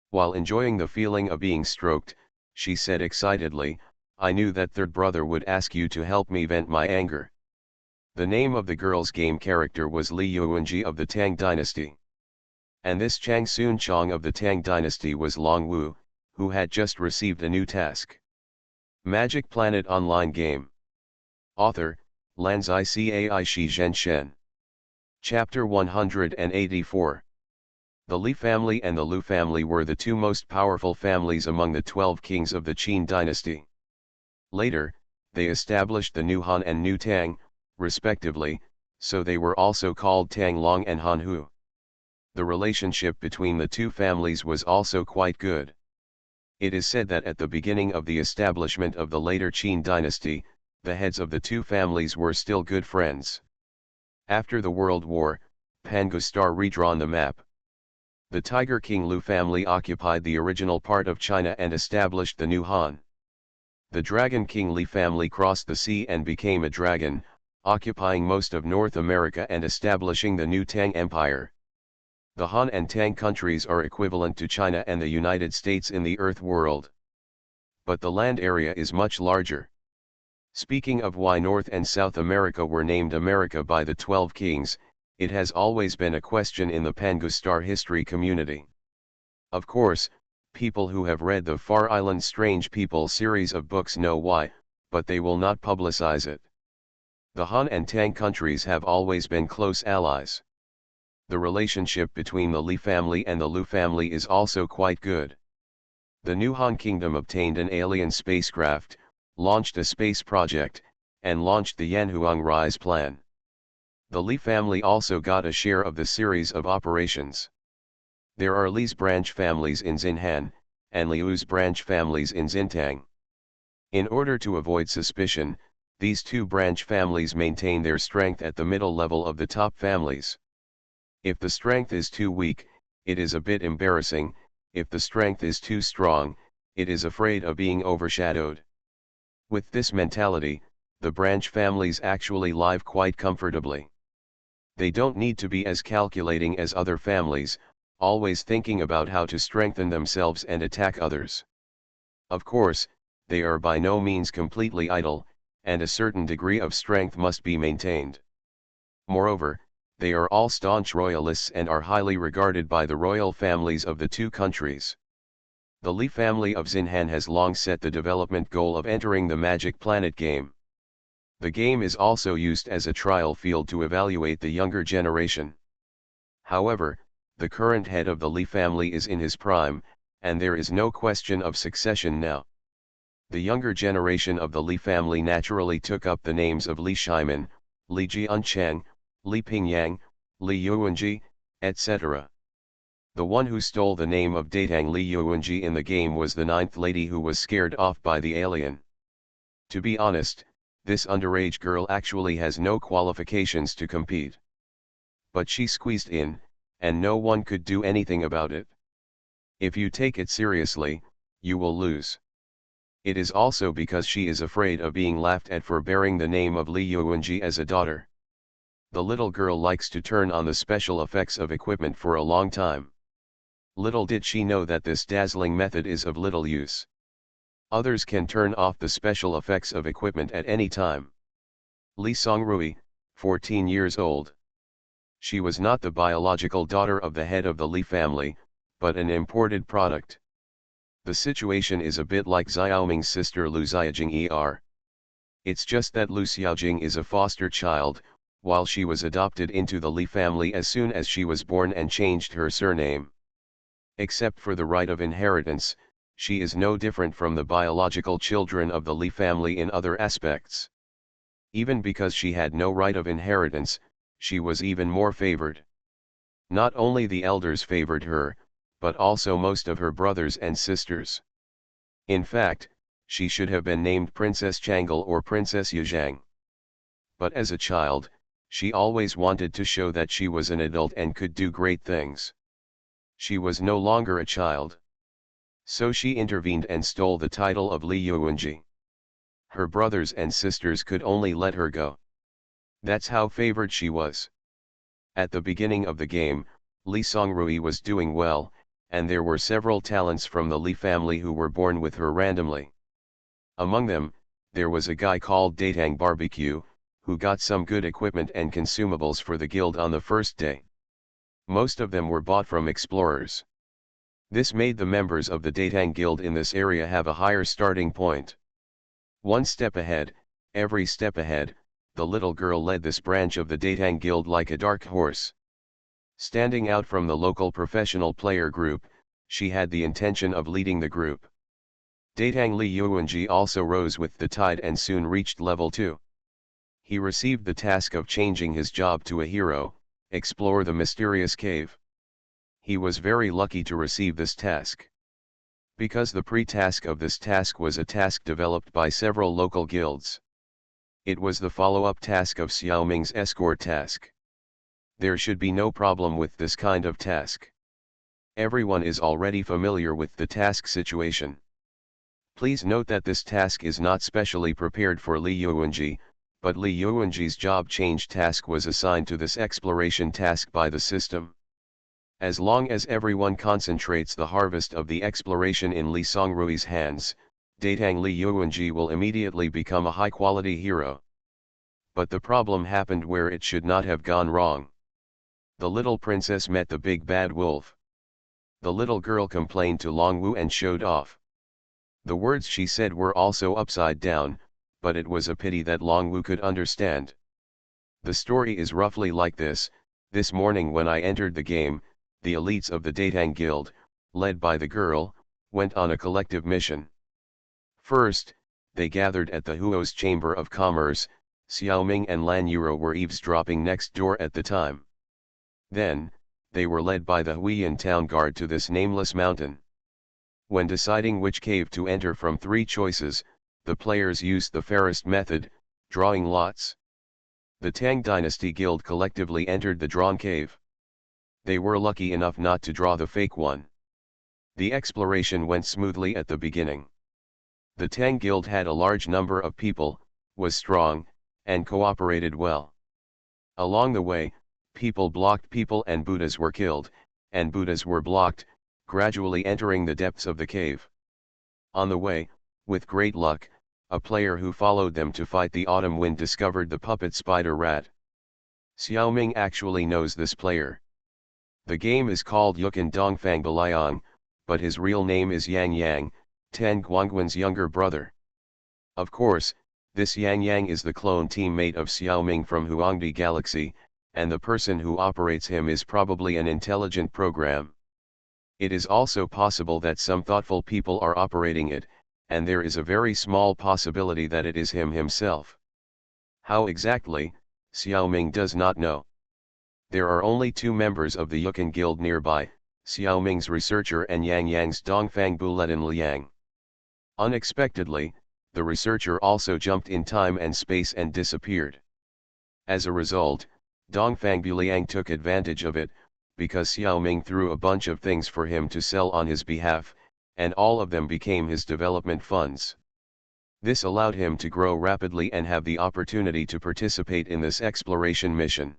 While enjoying the feeling of being stroked, she said excitedly, "I knew that third brother would ask you to help me vent my anger." The name of the girl's game character was Li Yuanji of the Tang dynasty. And this Changsun Chong of the Tang dynasty was Longwu, who had just received a new task. Magic Planet Online Game. Author, Lanzai Cai Shi Zhen Shen. Chapter 184. The Li family and the Lu family were the 2 most powerful families among the 12 kings of the Qin dynasty. Later, they established the New Han and New Tang, respectively, so they were also called Tang Long and Han Hu. The relationship between the 2 families was also quite good. It is said that at the beginning of the establishment of the later Qin dynasty, the heads of the 2 families were still good friends. After the World War, Pangustar redrawn the map. The Tiger King Lu family occupied the original part of China and established the new Han. The Dragon King Li family crossed the sea and became a dragon, occupying most of North America and establishing the new Tang Empire. The Han and Tang countries are equivalent to China and the United States in the Earth world. But the land area is much larger. Speaking of why North and South America were named America by the 12 kings, it has always been a question in the Pangustar history community. Of course, people who have read the Far Island Strange People series of books know why, but they will not publicize it. The Han and Tang countries have always been close allies. The relationship between the Li family and the Lu family is also quite good. The new Han Kingdom obtained an alien spacecraft, launched a space project, and launched the Yanhuang Rise plan. The Li family also got a share of the series of operations. There are Li's branch families in Xinhan, and Liu's branch families in Xintang. In order to avoid suspicion, these 2 branch families maintain their strength at the middle level of the top families. If the strength is too weak, it is a bit embarrassing; if the strength is too strong, it is afraid of being overshadowed. With this mentality, the branch families actually live quite comfortably. They don't need to be as calculating as other families, always thinking about how to strengthen themselves and attack others. Of course, they are by no means completely idle, and a certain degree of strength must be maintained. Moreover, they are all staunch royalists and are highly regarded by the royal families of the 2 countries. The Li family of Xinhan has long set the development goal of entering the Magic Planet game. The game is also used as a trial field to evaluate the younger generation. However, the current head of the Li family is in his prime, and there is no question of succession now. The younger generation of the Li family naturally took up the names of Li Shimin, Li Jiancheng, Li Pingyang, Li Yuanji, etc. The one who stole the name of Datang Li Yuanji in the game was the ninth lady who was scared off by the alien. To be honest, this underage girl actually has no qualifications to compete. But she squeezed in, and no one could do anything about it. If you take it seriously, you will lose. It is also because she is afraid of being laughed at for bearing the name of Li Yuanji as a daughter. The little girl likes to turn on the special effects of equipment for a long time. Little did she know that this dazzling method is of little use. Others can turn off the special effects of equipment at any time. Li Songrui, 14 years old. She was not the biological daughter of the head of the Li family, but an imported product. The situation is a bit like Xiaoming's sister Lu Xiaojing er. It's just that Lu Xiaojing is a foster child, while she was adopted into the Li family as soon as she was born and changed her surname. Except for the right of inheritance, she is no different from the biological children of the Li family in other aspects. Even because she had no right of inheritance, she was even more favored. Not only the elders favored her, but also most of her brothers and sisters. In fact, she should have been named Princess Changle or Princess Yuzhang. But as a child, she always wanted to show that she was an adult and could do great things. She was no longer a child. So she intervened and stole the title of Li Yuanji. Her brothers and sisters could only let her go. That's how favored she was. At the beginning of the game, Li Songrui was doing well, and there were several talents from the Li family who were born with her randomly. Among them, there was a guy called Datang Barbecue, who got some good equipment and consumables for the guild on the first day. Most of them were bought from explorers. This made the members of the Datang guild in this area have a higher starting point. One step ahead, every step ahead, the little girl led this branch of the Datang guild like a dark horse. Standing out from the local professional player group, she had the intention of leading the group. Datang Li Yuanji also rose with the tide and soon reached level 2. He received the task of changing his job to a hero, explore the mysterious cave. He was very lucky to receive this task. Because the pre-task of this task was a task developed by several local guilds. It was the follow-up task of Xiaoming's escort task. There should be no problem with this kind of task. Everyone is already familiar with the task situation. Please note that this task is not specially prepared for Li Yuanji, but Li Yuanji's job change task was assigned to this exploration task by the system. As long as everyone concentrates the harvest of the exploration in Li Songrui's hands, Datang Li Yuanji will immediately become a high-quality hero. But the problem happened where it should not have gone wrong. The little princess met the big bad wolf. The little girl complained to Longwu and showed off. The words she said were also upside down, but it was a pity that Longwu could understand. The story is roughly like this: this morning when I entered the game, the elites of the Datang Guild, led by the girl, went on a collective mission. First, they gathered at the Huo's Chamber of Commerce. Xiaoming and Lan Yuro were eavesdropping next door at the time. Then, they were led by the Huiyan town guard to this nameless mountain. When deciding which cave to enter from 3 choices, the players used the fairest method, drawing lots. The Tang Dynasty Guild collectively entered the drawn cave. They were lucky enough not to draw the fake one. The exploration went smoothly at the beginning. The Tang Guild had a large number of people, was strong, and cooperated well. Along the way, people blocked people and Buddhas were killed, and Buddhas were blocked, gradually entering the depths of the cave. On the way, with great luck, a player who followed them to fight the autumn wind discovered the puppet spider rat. Xiaoming actually knows this player. The game is called Yukan Dongfang Balayang, but his real name is Yang Yang, Tang Guangguan's younger brother. Of course, this Yang Yang is the clone teammate of Xiaoming from Huangdi Galaxy, and the person who operates him is probably an intelligent program. It is also possible that some thoughtful people are operating it, and there is a very small possibility that it is him himself. How exactly, Xiaoming does not know. There are only 2 members of the Yukan Guild nearby, Xiaoming's researcher and Yang Yang's Dongfang Bulletin Liang. Unexpectedly, the researcher also jumped in time and space and disappeared. As a result, Dongfang Buliang took advantage of it, because Xiaoming threw a bunch of things for him to sell on his behalf, and all of them became his development funds. This allowed him to grow rapidly and have the opportunity to participate in this exploration mission.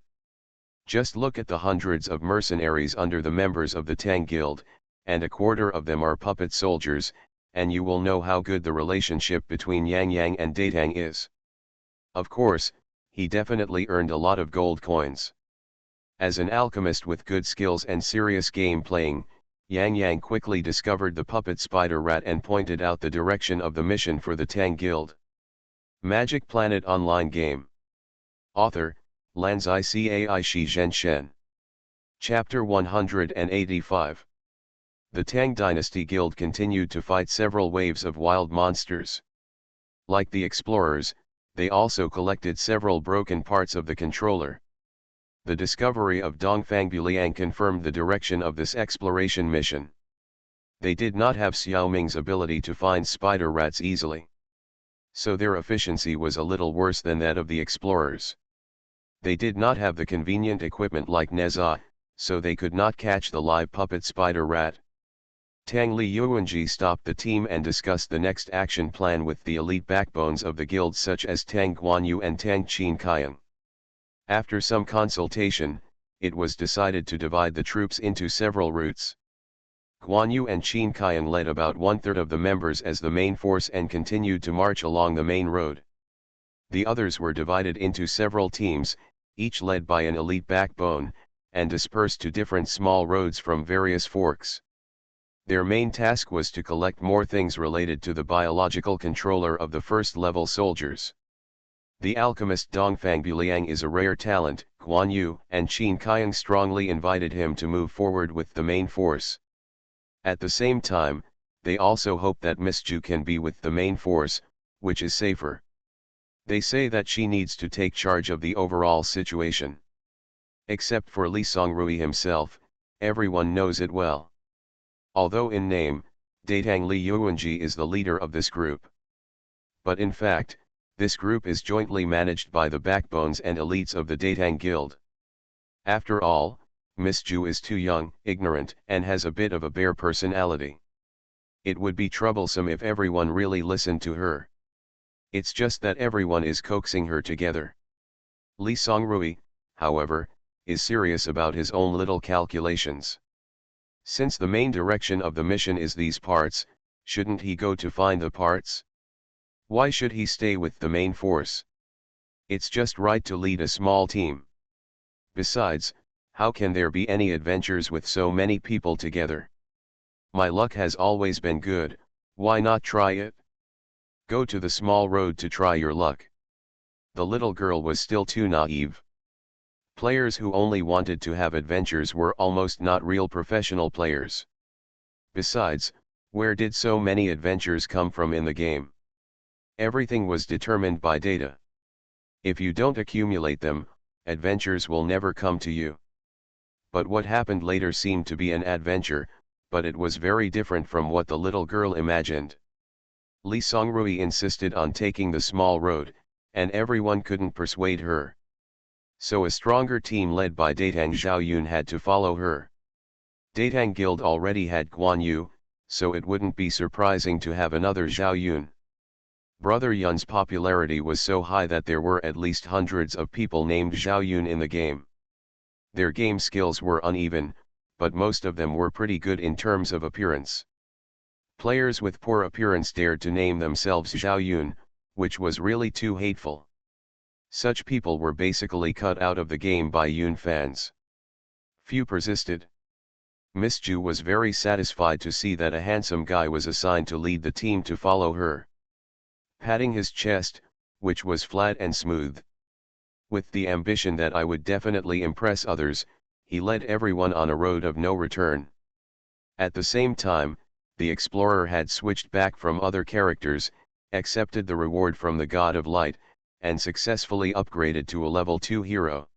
Just look at the hundreds of mercenaries under the members of the Tang Guild, and a quarter of them are puppet soldiers, and you will know how good the relationship between Yang Yang and Datang is. Of course, he definitely earned a lot of gold coins. As an alchemist with good skills and serious game playing, Yang Yang quickly discovered the puppet spider rat and pointed out the direction of the mission for the Tang Guild. Magic Planet Online Game. Author, Lanzai Cai Shi Zhen Shen. Chapter 185. The Tang Dynasty Guild continued to fight several waves of wild monsters. Like the explorers, they also collected several broken parts of the controller. The discovery of Dongfang Buliang confirmed the direction of this exploration mission. They did not have Xiaoming's ability to find spider rats easily, so their efficiency was a little worse than that of the explorers. They did not have the convenient equipment like Neza, so they could not catch the live puppet spider rat. Tang Li Yuanji stopped the team and discussed the next action plan with the elite backbones of the guild such as Tang Guanyu and Tang Qin Kaiang. After some consultation, it was decided to divide the troops into several routes. Guanyu and Qin Kaiang led about 1/3 of the members as the main force and continued to march along the main road. The others were divided into several teams, each led by an elite backbone, and dispersed to different small roads from various forks. Their main task was to collect more things related to the biological controller of the first-level soldiers. The alchemist Dongfang Buliang is a rare talent. Guanyu and Qin Kaiang strongly invited him to move forward with the main force. At the same time, they also hope that Miss Ju can be with the main force, which is safer. They say that she needs to take charge of the overall situation. Except for Li Songrui himself, everyone knows it well. Although in name, Datang Li Yuanji is the leader of this group. But in fact, this group is jointly managed by the backbones and elites of the Datang Guild. After all, Miss Ju is too young, ignorant, and has a bit of a bear personality. It would be troublesome if everyone really listened to her. It's just that everyone is coaxing her together. Li Songrui, however, is serious about his own little calculations. Since the main direction of the mission is these parts, shouldn't he go to find the parts? Why should he stay with the main force? It's just right to lead a small team. Besides, how can there be any adventures with so many people together? My luck has always been good, why not try it? Go to the small road to try your luck. The little girl was still too naive. Players who only wanted to have adventures were almost not real professional players. Besides, where did so many adventures come from in the game? Everything was determined by data. If you don't accumulate them, adventures will never come to you. But what happened later seemed to be an adventure, but it was very different from what the little girl imagined. Li Songrui insisted on taking the small road, and everyone couldn't persuade her. So a stronger team led by Datang Zhaoyun had to follow her. Datang Guild already had Guanyu, so it wouldn't be surprising to have another Zhaoyun. Brother Yun's popularity was so high that there were at least hundreds of people named Zhaoyun in the game. Their game skills were uneven, but most of them were pretty good in terms of appearance. Players with poor appearance dared to name themselves Zhaoyun, which was really too hateful. Such people were basically cut out of the game by Yun fans. Few persisted. Miss Ju was very satisfied to see that a handsome guy was assigned to lead the team to follow her. Patting his chest, which was flat and smooth. With the ambition that I would definitely impress others, he led everyone on a road of no return. At the same time, the explorer had switched back from other characters, accepted the reward from the God of Light, and successfully upgraded to a level 2 hero.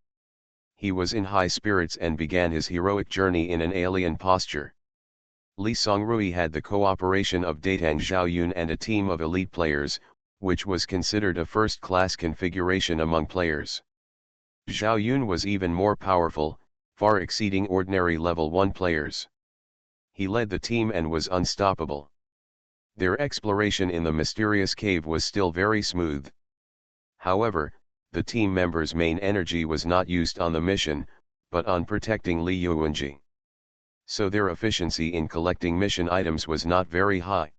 He was in high spirits and began his heroic journey in an alien posture. Lee Songrui had the cooperation of Datang Xiaoyun and a team of elite players, which was considered a first-class configuration among players. Xiaoyun was even more powerful, far exceeding ordinary level 1 players. He led the team and was unstoppable. Their exploration in the mysterious cave was still very smooth. However, the team members' main energy was not used on the mission, but on protecting Li Yuanji. So their efficiency in collecting mission items was not very high.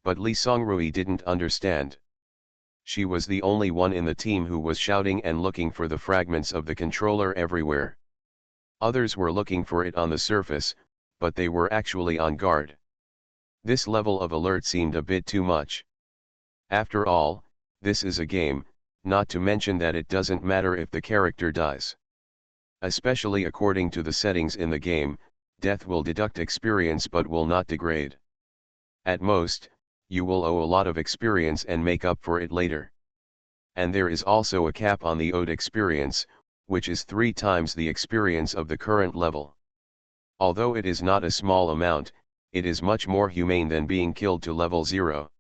But Li Songrui didn't understand. She was the only one in the team who was shouting and looking for the fragments of the controller everywhere. Others were looking for it on the surface, but they were actually on guard. This level of alert seemed a bit too much. After all, this is a game, not to mention that it doesn't matter if the character dies. Especially according to the settings in the game, death will deduct experience but will not degrade. At most, you will owe a lot of experience and make up for it later. And there is also a cap on the owed experience, which is 3 times the experience of the current level. Although it is not a small amount, it is much more humane than being killed to level 0.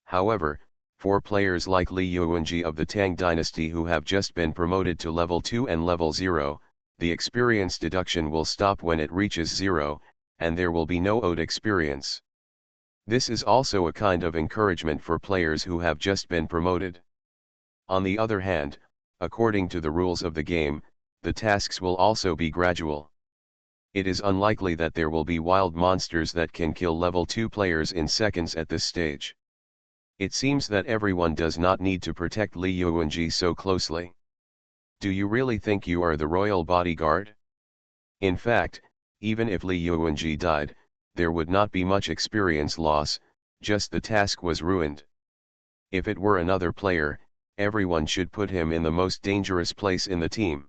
However, for players like Li Yuanji of the Tang dynasty who have just been promoted to level 2 and level 0, the experience deduction will stop when it reaches 0, and there will be no owed experience. This is also a kind of encouragement for players who have just been promoted. On the other hand, according to the rules of the game, the tasks will also be gradual. It is unlikely that there will be wild monsters that can kill level 2 players in seconds at this stage. It seems that everyone does not need to protect Li Yuanji so closely. Do you really think you are the royal bodyguard? In fact, even if Li Yuanji died, there would not be much experience loss, just the task was ruined. If it were another player, everyone should put him in the most dangerous place in the team.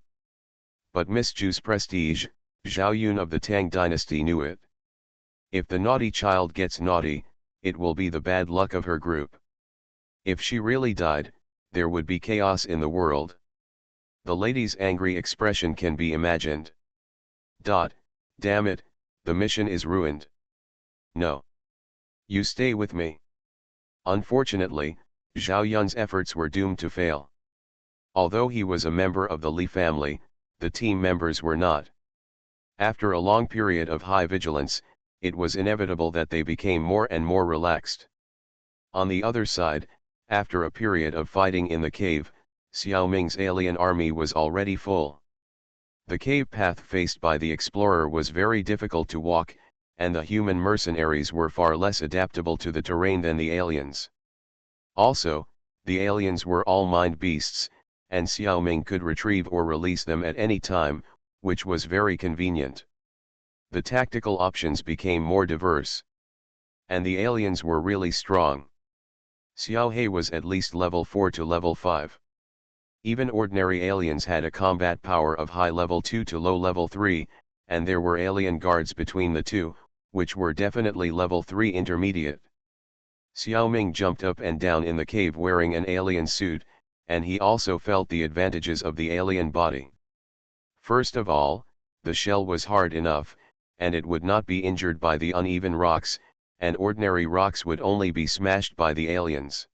But Miss Ju's prestige, Xiaoyun of the Tang dynasty knew it. If the naughty child gets naughty, it will be the bad luck of her group. If she really died, there would be chaos in the world. The lady's angry expression can be imagined. Damn it, the mission is ruined. No. You stay with me. Unfortunately, Zhao Yun's efforts were doomed to fail. Although he was a member of the Li family, the team members were not. After a long period of high vigilance, it was inevitable that they became more and more relaxed. On the other side, after a period of fighting in the cave, Xiao Ming's alien army was already full. The cave path faced by the explorer was very difficult to walk, and the human mercenaries were far less adaptable to the terrain than the aliens. Also, the aliens were all mind beasts, and Xiao Ming could retrieve or release them at any time, which was very convenient. The tactical options became more diverse. And the aliens were really strong. Xiao He was at least level 4 to level 5. Even ordinary aliens had a combat power of high level 2 to low level 3, and there were alien guards between the two, which were definitely level 3 intermediate. Xiao Ming jumped up and down in the cave wearing an alien suit, and he also felt the advantages of the alien body. First of all, the shell was hard enough, and it would not be injured by the uneven rocks, and ordinary rocks would only be smashed by the aliens.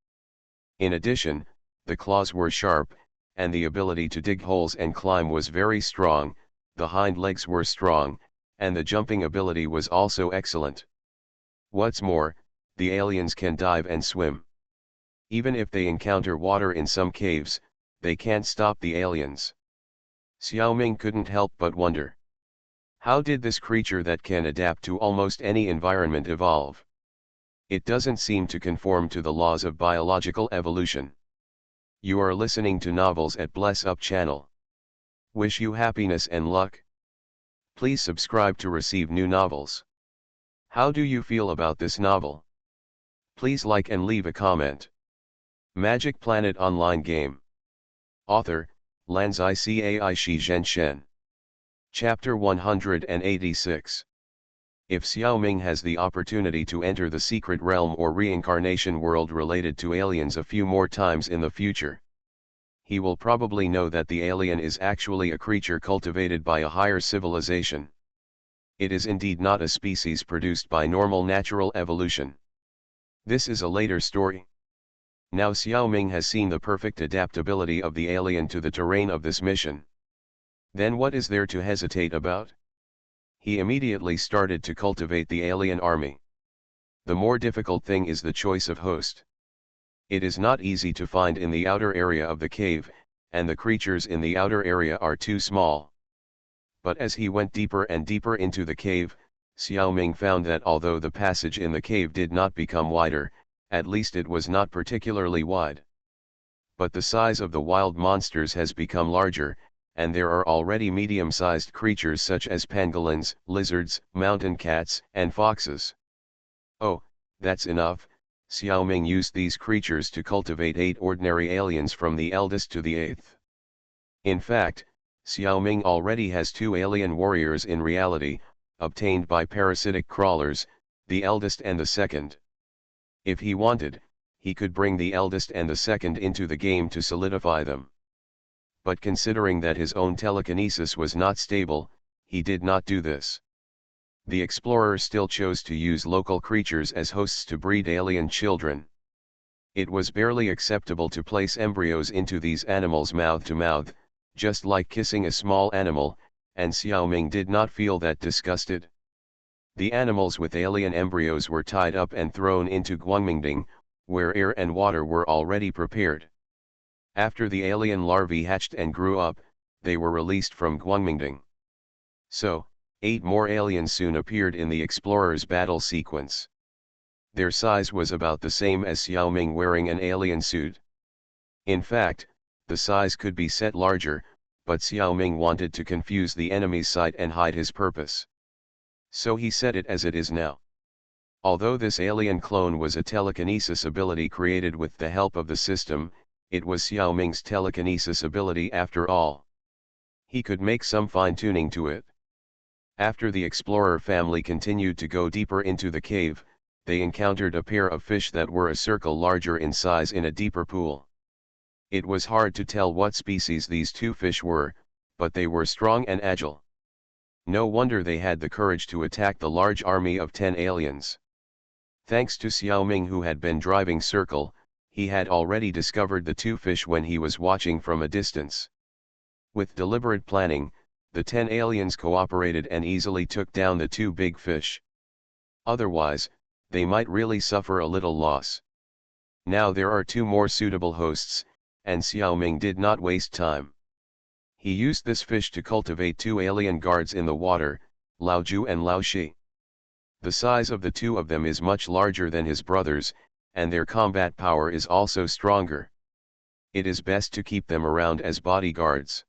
In addition, the claws were sharp, and the ability to dig holes and climb was very strong, the hind legs were strong, and the jumping ability was also excellent. What's more, the aliens can dive and swim. Even if they encounter water in some caves, they can't stop the aliens. Xiao Ming couldn't help but wonder. How did this creature that can adapt to almost any environment evolve? It doesn't seem to conform to the laws of biological evolution. You are listening to novels at Bless Up channel. Wish you happiness and luck. Please subscribe to receive new novels. How do you feel about this novel? Please like and leave a comment. Magic Planet Online Game. Author, Lanzai Cai Shi Zhen Shen. Chapter 186. If Xiaoming has the opportunity to enter the secret realm or reincarnation world related to aliens a few more times in the future, he will probably know that the alien is actually a creature cultivated by a higher civilization. It is indeed not a species produced by normal natural evolution. This is a later story. Now Xiaoming has seen the perfect adaptability of the alien to the terrain of this mission. Then what is there to hesitate about? He immediately started to cultivate the alien army. The more difficult thing is the choice of host. It is not easy to find in the outer area of the cave, and the creatures in the outer area are too small. But as he went deeper and deeper into the cave, Xiaoming found that although the passage in the cave did not become wider, at least it was not particularly wide. But the size of the wild monsters has become larger, and there are already medium-sized creatures such as pangolins, lizards, mountain cats, and foxes. Oh, that's enough. Xiaoming used these creatures to cultivate 8 ordinary aliens from the eldest to the 8th. In fact, Xiaoming already has 2 alien warriors in reality, obtained by parasitic crawlers, the eldest and the second. If he wanted, he could bring the eldest and the second into the game to solidify them. But considering that his own telekinesis was not stable, he did not do this. The explorer still chose to use local creatures as hosts to breed alien children. It was barely acceptable to place embryos into these animals mouth to mouth, just like kissing a small animal, and Xiaoming did not feel that disgusted. The animals with alien embryos were tied up and thrown into Guangmingding, where air and water were already prepared. After the alien larvae hatched and grew up, they were released from Guangmingding. So, 8 more aliens soon appeared in the explorer's battle sequence. Their size was about the same as Xiaoming wearing an alien suit. In fact, the size could be set larger, but Xiaoming wanted to confuse the enemy's sight and hide his purpose. So he set it as it is now. Although this alien clone was a telekinesis ability created with the help of the system, it was Xiaoming's telekinesis ability after all. He could make some fine-tuning to it. After the explorer family continued to go deeper into the cave, they encountered a pair of fish that were a circle larger in size in a deeper pool. It was hard to tell what species these 2 fish were, but they were strong and agile. No wonder they had the courage to attack the large army of 10 aliens. Thanks to Xiaoming, who had been driving circle, he had already discovered the 2 fish when he was watching from a distance. With deliberate planning, the 10 aliens cooperated and easily took down the 2 big fish. Otherwise, they might really suffer a little loss. Now there are 2 more suitable hosts, and Xiaoming did not waste time. He used this fish to cultivate 2 alien guards in the water, Lao Ju and Lao Shi. The size of the 2 of them is much larger than his brothers, and their combat power is also stronger. It is best to keep them around as bodyguards.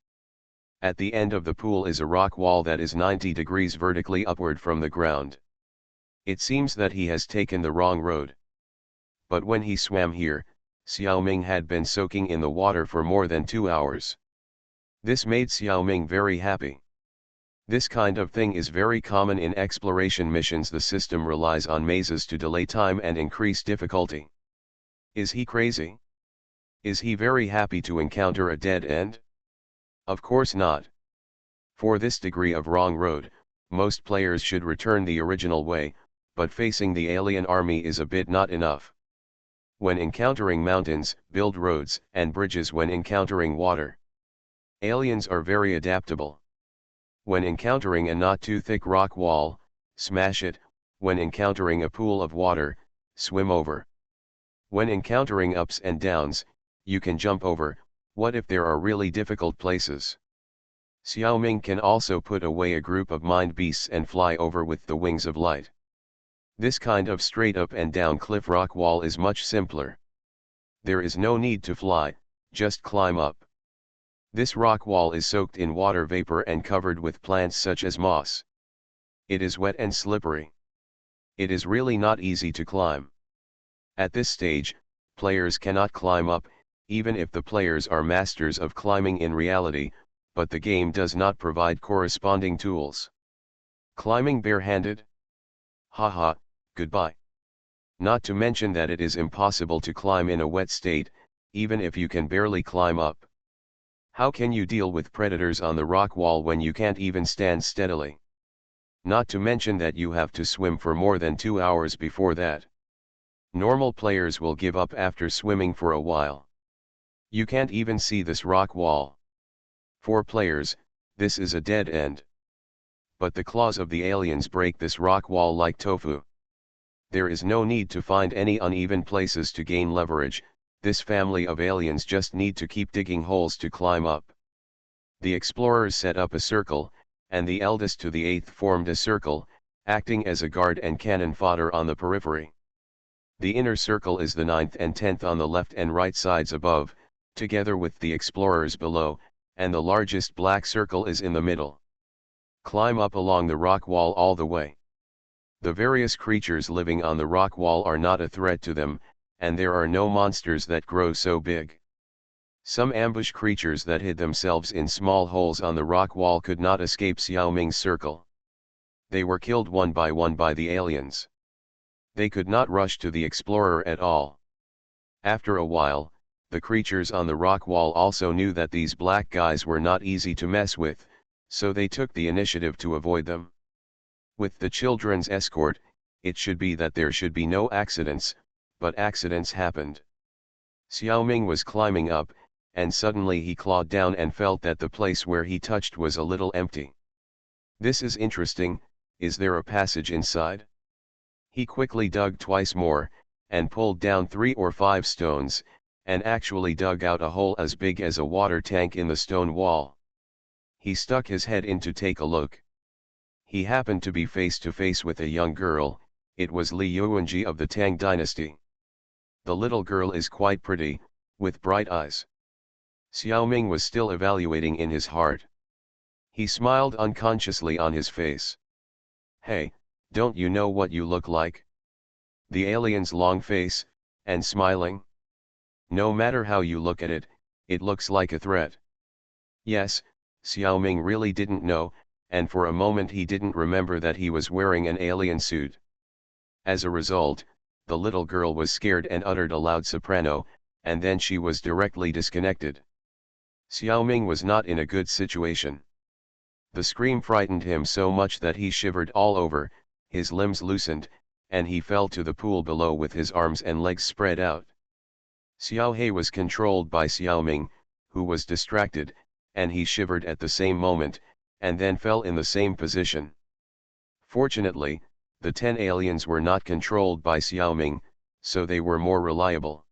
At the end of the pool is a rock wall that is 90 degrees vertically upward from the ground. It seems that he has taken the wrong road. But when he swam here, Xiaoming had been soaking in the water for more than 2 hours. This made Xiaoming very happy. This kind of thing is very common in exploration missions. The system relies on mazes to delay time and increase difficulty. Is he crazy? Is he very happy to encounter a dead end? Of course not. For this degree of wrong road, most players should return the original way, but facing the alien army is a bit not enough. When encountering mountains, build roads and bridges. When encountering water, aliens are very adaptable. When encountering a not too thick rock wall, smash it. When encountering a pool of water, swim over. When encountering ups and downs, you can jump over. What if there are really difficult places? Xiaoming can also put away a group of mind beasts and fly over with the wings of light. This kind of straight up and down cliff rock wall is much simpler. There is no need to fly, just climb up. This rock wall is soaked in water vapor and covered with plants such as moss. It is wet and slippery. It is really not easy to climb. At this stage, players cannot climb up, even if the players are masters of climbing in reality, but the game does not provide corresponding tools. Climbing barehanded? Haha, goodbye. Not to mention that it is impossible to climb in a wet state, even if you can barely climb up. How can you deal with predators on the rock wall when you can't even stand steadily? Not to mention that you have to swim for more than 2 hours before that. Normal players will give up after swimming for a while. You can't even see this rock wall. For players, this is a dead end. But the claws of the aliens break this rock wall like tofu. There is no need to find any uneven places to gain leverage. This family of aliens just need to keep digging holes to climb up. The explorers set up a circle, and the eldest to the eighth formed a circle, acting as a guard and cannon fodder on the periphery. The inner circle is the 9th and 10th on the left and right sides above, together with the explorers below, and the largest black circle is in the middle. Climb up along the rock wall all the way. The various creatures living on the rock wall are not a threat to them, and there are no monsters that grow so big. Some ambush creatures that hid themselves in small holes on the rock wall could not escape Xiao Ming's circle. They were killed one by the aliens. They could not rush to the explorer at all. After a while, the creatures on the rock wall also knew that these black guys were not easy to mess with, so they took the initiative to avoid them. With the children's escort, it should be that there should be no accidents, but accidents happened. Xiao Ming was climbing up, and suddenly he clawed down and felt that the place where he touched was a little empty. This is interesting. Is there a passage inside? He quickly dug twice more, and pulled down 3 or 5 stones, and actually dug out a hole as big as a water tank in the stone wall. He stuck his head in to take a look. He happened to be face to face with a young girl. It was Li Yuanji of the Tang dynasty. The little girl is quite pretty, with bright eyes. Xiao Ming was still evaluating in his heart. He smiled unconsciously on his face. Hey, don't you know what you look like? The alien's long face, and smiling? No matter how you look at it, it looks like a threat. Yes, Xiao Ming really didn't know, and for a moment he didn't remember that he was wearing an alien suit. As a result, the little girl was scared and uttered a loud soprano, and then she was directly disconnected. Xiao Ming was not in a good situation. The scream frightened him so much that he shivered all over, his limbs loosened, and he fell to the pool below with his arms and legs spread out. Xiao He was controlled by Xiao Ming, who was distracted, and he shivered at the same moment, and then fell in the same position. Fortunately, the 10 aliens were not controlled by Xiao Ming, so they were more reliable.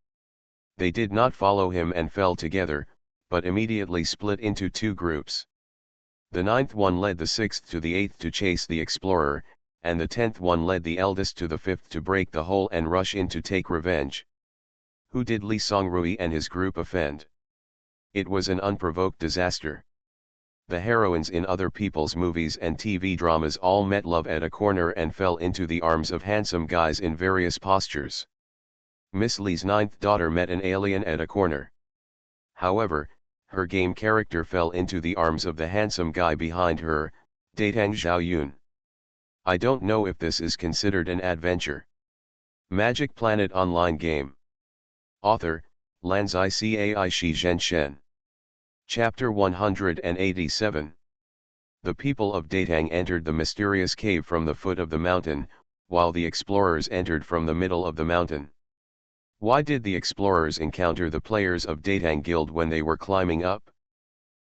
They did not follow him and fell together, but immediately split into 2 groups. The 9th one led the 6th to the 8th to chase the explorer, and the 10th one led the eldest to the 5th to break the hole and rush in to take revenge. Who did Li Songrui and his group offend? It was an unprovoked disaster. The heroines in other people's movies and TV dramas all met love at a corner and fell into the arms of handsome guys in various postures. Miss Li's 9th daughter met an alien at a corner. However, her game character fell into the arms of the handsome guy behind her, Datang Xiaoyun. I don't know if this is considered an adventure. Magic Planet Online Game. Author, Lanzai Cai Shi Zhen Shen. Chapter 187. The people of Datang entered the mysterious cave from the foot of the mountain, while the explorers entered from the middle of the mountain. Why did the explorers encounter the players of Datang Guild when they were climbing up?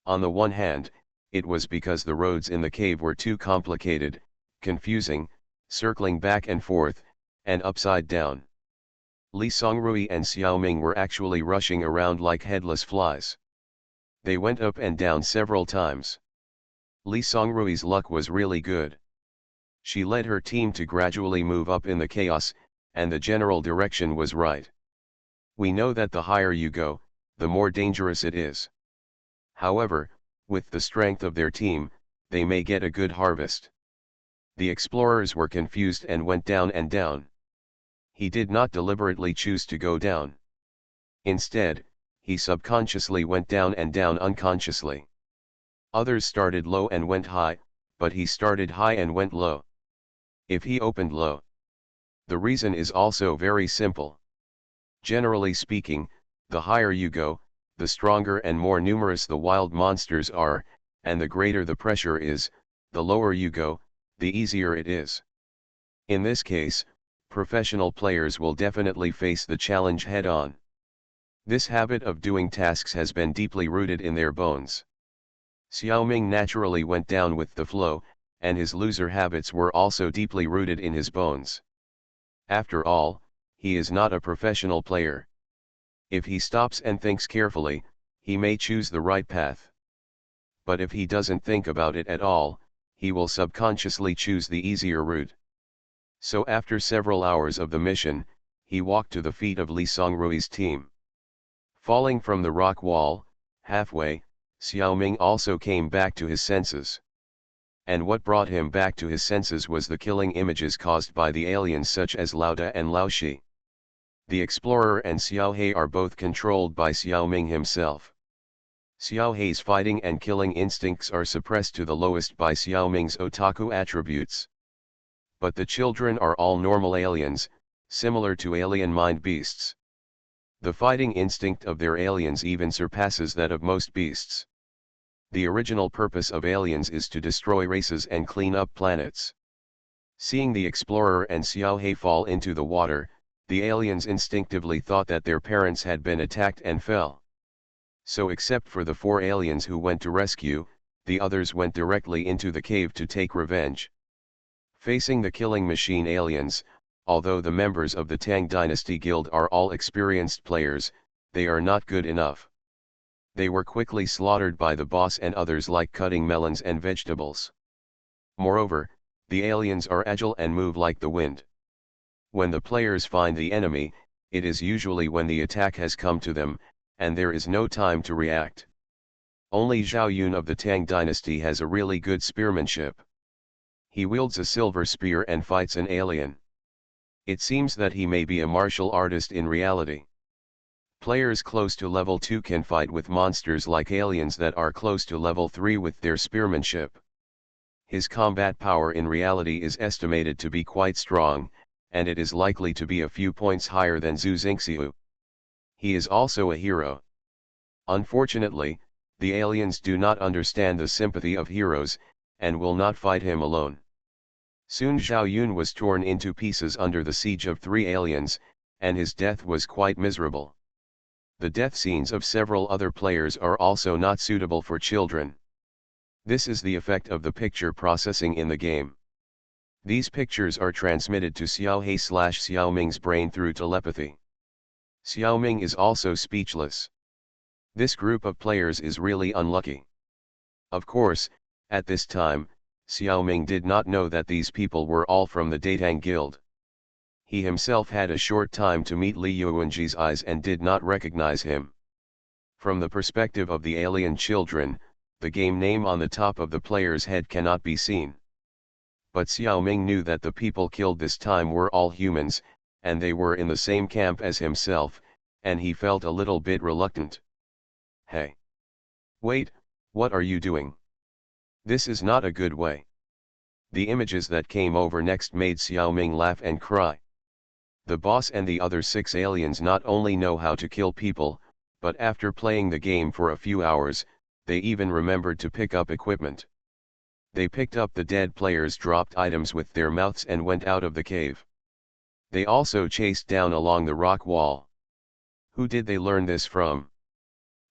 On the one hand, it was because the roads in the cave were too complicated, confusing, circling back and forth, and upside down. Li Songrui and Xiao Ming were actually rushing around like headless flies. They went up and down several times. Li Songrui's luck was really good. She led her team to gradually move up in the chaos, and the general direction was right. We know that the higher you go, the more dangerous it is. However, with the strength of their team, they may get a good harvest. The explorers were confused and went down and down. He did not deliberately choose to go down. Instead, he subconsciously went down and down unconsciously. Others started low and went high, but he started high and went low. If he opened low. The reason is also very simple. Generally speaking, the higher you go, the stronger and more numerous the wild monsters are, and the greater the pressure is. The lower you go, the easier it is. In this case, professional players will definitely face the challenge head-on. This habit of doing tasks has been deeply rooted in their bones. Xiaoming naturally went down with the flow, and his loser habits were also deeply rooted in his bones. After all, he is not a professional player. If he stops and thinks carefully, he may choose the right path. But if he doesn't think about it at all, he will subconsciously choose the easier route. So after several hours of the mission, he walked to the feet of Li Songrui's team. Falling from the rock wall, halfway, Xiaoming also came back to his senses. And what brought him back to his senses was the killing images caused by the aliens such as Lauda and Laoshi. The explorer and Xiao He are both controlled by Xiaoming himself. Xiao He's fighting and killing instincts are suppressed to the lowest by Xiaoming's otaku attributes. But the children are all normal aliens, similar to alien mind beasts. The fighting instinct of their aliens even surpasses that of most beasts. The original purpose of aliens is to destroy races and clean up planets. Seeing the explorer and Xiao He fall into the water, the aliens instinctively thought that their parents had been attacked and fell. So except for the 4 aliens who went to rescue, the others went directly into the cave to take revenge. Facing the killing machine aliens, although the members of the Tang Dynasty Guild are all experienced players, they are not good enough. They were quickly slaughtered by the boss and others like cutting melons and vegetables. Moreover, the aliens are agile and move like the wind. When the players find the enemy, it is usually when the attack has come to them, and there is no time to react. Only Zhao Yun of the Tang Dynasty has a really good spearmanship. He wields a silver spear and fights an alien. It seems that he may be a martial artist in reality. Players close to level 2 can fight with monsters like aliens that are close to level 3 with their spearmanship. His combat power in reality is estimated to be quite strong, and it is likely to be a few points higher than Zhu Xingxiu. He is also a hero. Unfortunately, the aliens do not understand the sympathy of heroes, and will not fight him alone. Soon Zhao Yun was torn into pieces under the siege of 3 aliens, and his death was quite miserable. The death scenes of several other players are also not suitable for children. This is the effect of the picture processing in the game. These pictures are transmitted to Xiao He/Xiaoming's brain through telepathy. Xiaoming is also speechless. This group of players is really unlucky. Of course, at this time, Xiaoming did not know that these people were all from the Datang Guild. He himself had a short time to meet Li Yuanji's eyes and did not recognize him. From the perspective of the alien children, the game name on the top of the player's head cannot be seen. But Xiaoming knew that the people killed this time were all humans, and they were in the same camp as himself, and he felt a little bit reluctant. Hey! Wait, what are you doing? This is not a good way. The images that came over next made Xiaoming laugh and cry. The boss and the other 6 aliens not only know how to kill people, but after playing the game for a few hours, they even remembered to pick up equipment. They picked up the dead players' dropped items with their mouths and went out of the cave. They also chased down along the rock wall. Who did they learn this from?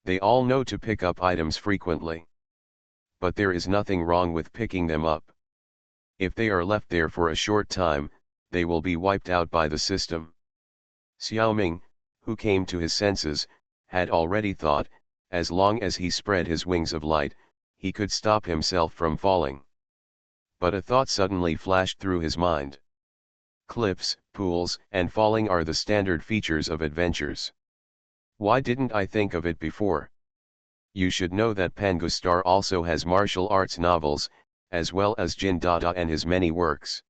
They all know to pick up items frequently. But there is nothing wrong with picking them up. If they are left there for a short time, they will be wiped out by the system. Xiaoming, who came to his senses, had already thought, as long as he spread his wings of light, he could stop himself from falling. But a thought suddenly flashed through his mind. Cliffs, pools, and falling are the standard features of adventures. Why didn't I think of it before? You should know that Pangustar also has martial arts novels, as well as Jin Dada and his many works.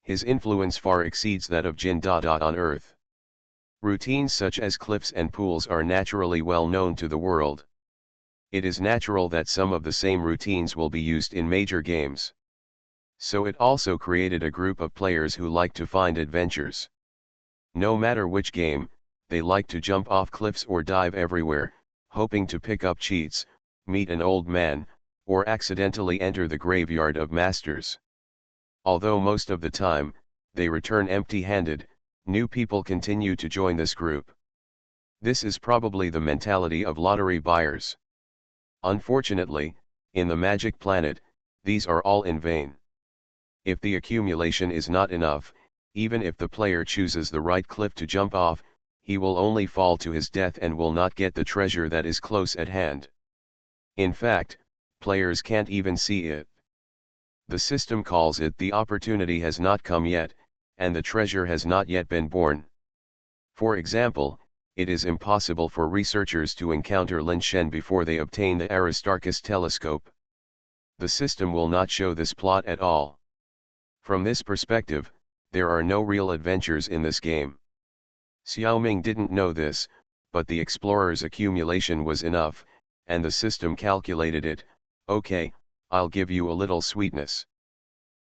His influence far exceeds that of Jin Dada on Earth. Routines such as cliffs and pools are naturally well known to the world. It is natural that some of the same routines will be used in major games. So it also created a group of players who like to find adventures. No matter which game, they like to jump off cliffs or dive everywhere, hoping to pick up cheats, meet an old man, or accidentally enter the graveyard of masters. Although most of the time, they return empty-handed, new people continue to join this group. This is probably the mentality of lottery buyers. Unfortunately, in the Magic Planet, these are all in vain. If the accumulation is not enough, even if the player chooses the right cliff to jump off, he will only fall to his death and will not get the treasure that is close at hand. In fact, players can't even see it. The system calls it the opportunity has not come yet, and the treasure has not yet been born. For example, it is impossible for researchers to encounter Lin Shen before they obtain the Aristarchus telescope. The system will not show this plot at all. From this perspective, there are no real adventures in this game. Xiaoming didn't know this, but the explorer's accumulation was enough, and the system calculated it. Okay, I'll give you a little sweetness.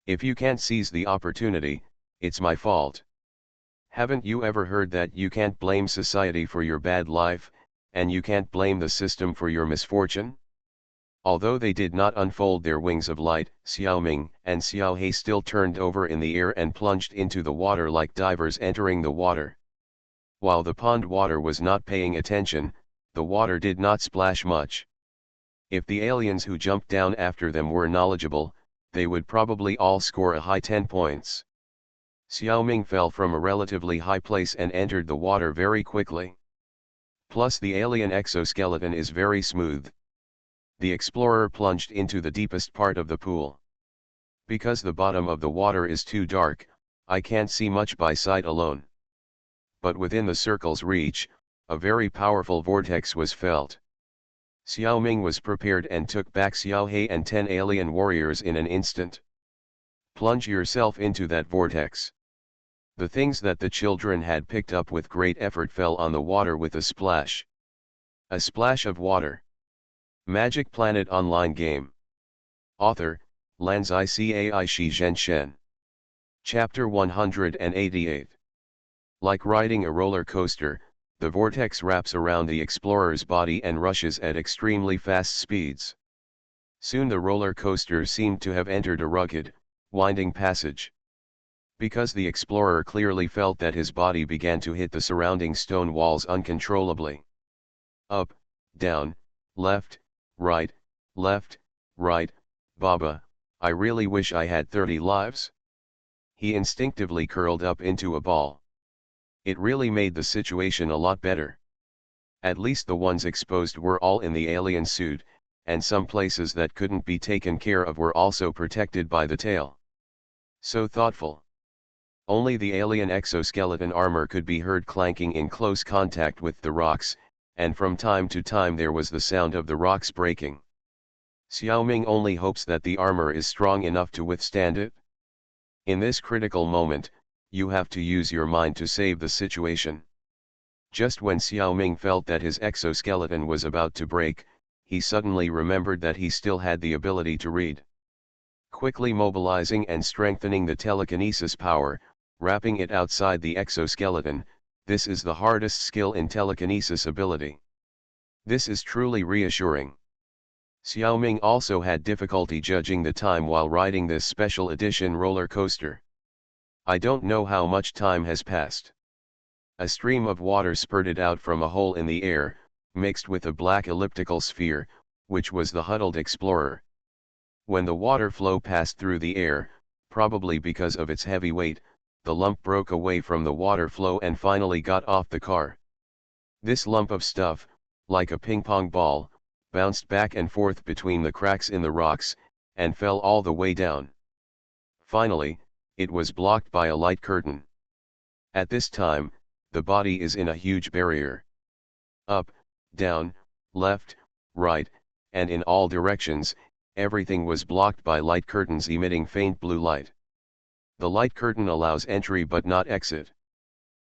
If you can't seize the opportunity, it's my fault. Haven't you ever heard that you can't blame society for your bad life, and you can't blame the system for your misfortune? Although they did not unfold their wings of light, Xiaoming and Xiaohe still turned over in the air and plunged into the water like divers entering the water. While the pond water was not paying attention, the water did not splash much. If the aliens who jumped down after them were knowledgeable, they would probably all score a high 10 points. Xiaoming fell from a relatively high place and entered the water very quickly. Plus the alien exoskeleton is very smooth. The explorer plunged into the deepest part of the pool. Because the bottom of the water is too dark, I can't see much by sight alone. But within the circle's reach, a very powerful vortex was felt. Xiaoming was prepared and took back Xiaohe and 10 alien warriors in an instant. Plunge yourself into that vortex. The things that the children had picked up with great effort fell on the water with a splash. A splash of water. Magic Planet Online Game. Author, Lanzai Cai Shi Zhen Shen. Chapter 188. Like riding a roller coaster, the vortex wraps around the explorer's body and rushes at extremely fast speeds. Soon the roller coaster seemed to have entered a rugged, winding passage. Because the explorer clearly felt that his body began to hit the surrounding stone walls uncontrollably. Up, down, left, right, Baba, I really wish I had 30 lives. He instinctively curled up into a ball. It really made the situation a lot better. At least the ones exposed were all in the alien suit, and some places that couldn't be taken care of were also protected by the tail. So thoughtful. Only the alien exoskeleton armor could be heard clanking in close contact with the rocks, and from time to time there was the sound of the rocks breaking. Xiaoming only hopes that the armor is strong enough to withstand it. In this critical moment, you have to use your mind to save the situation. Just when Xiaoming felt that his exoskeleton was about to break, he suddenly remembered that he still had the ability to read. Quickly mobilizing and strengthening the telekinesis power, wrapping it outside the exoskeleton, this is the hardest skill in telekinesis ability. This is truly reassuring. Xiaoming also had difficulty judging the time while riding this special edition roller coaster. I don't know how much time has passed. A stream of water spurted out from a hole in the air, mixed with a black elliptical sphere, which was the huddled explorer. When the water flow passed through the air, probably because of its heavy weight, the lump broke away from the water flow and finally got off the car. This lump of stuff, like a ping-pong ball, bounced back and forth between the cracks in the rocks, and fell all the way down. Finally, it was blocked by a light curtain. At this time, the body is in a huge barrier. Up, down, left, right, and in all directions, everything was blocked by light curtains emitting faint blue light. The light curtain allows entry but not exit.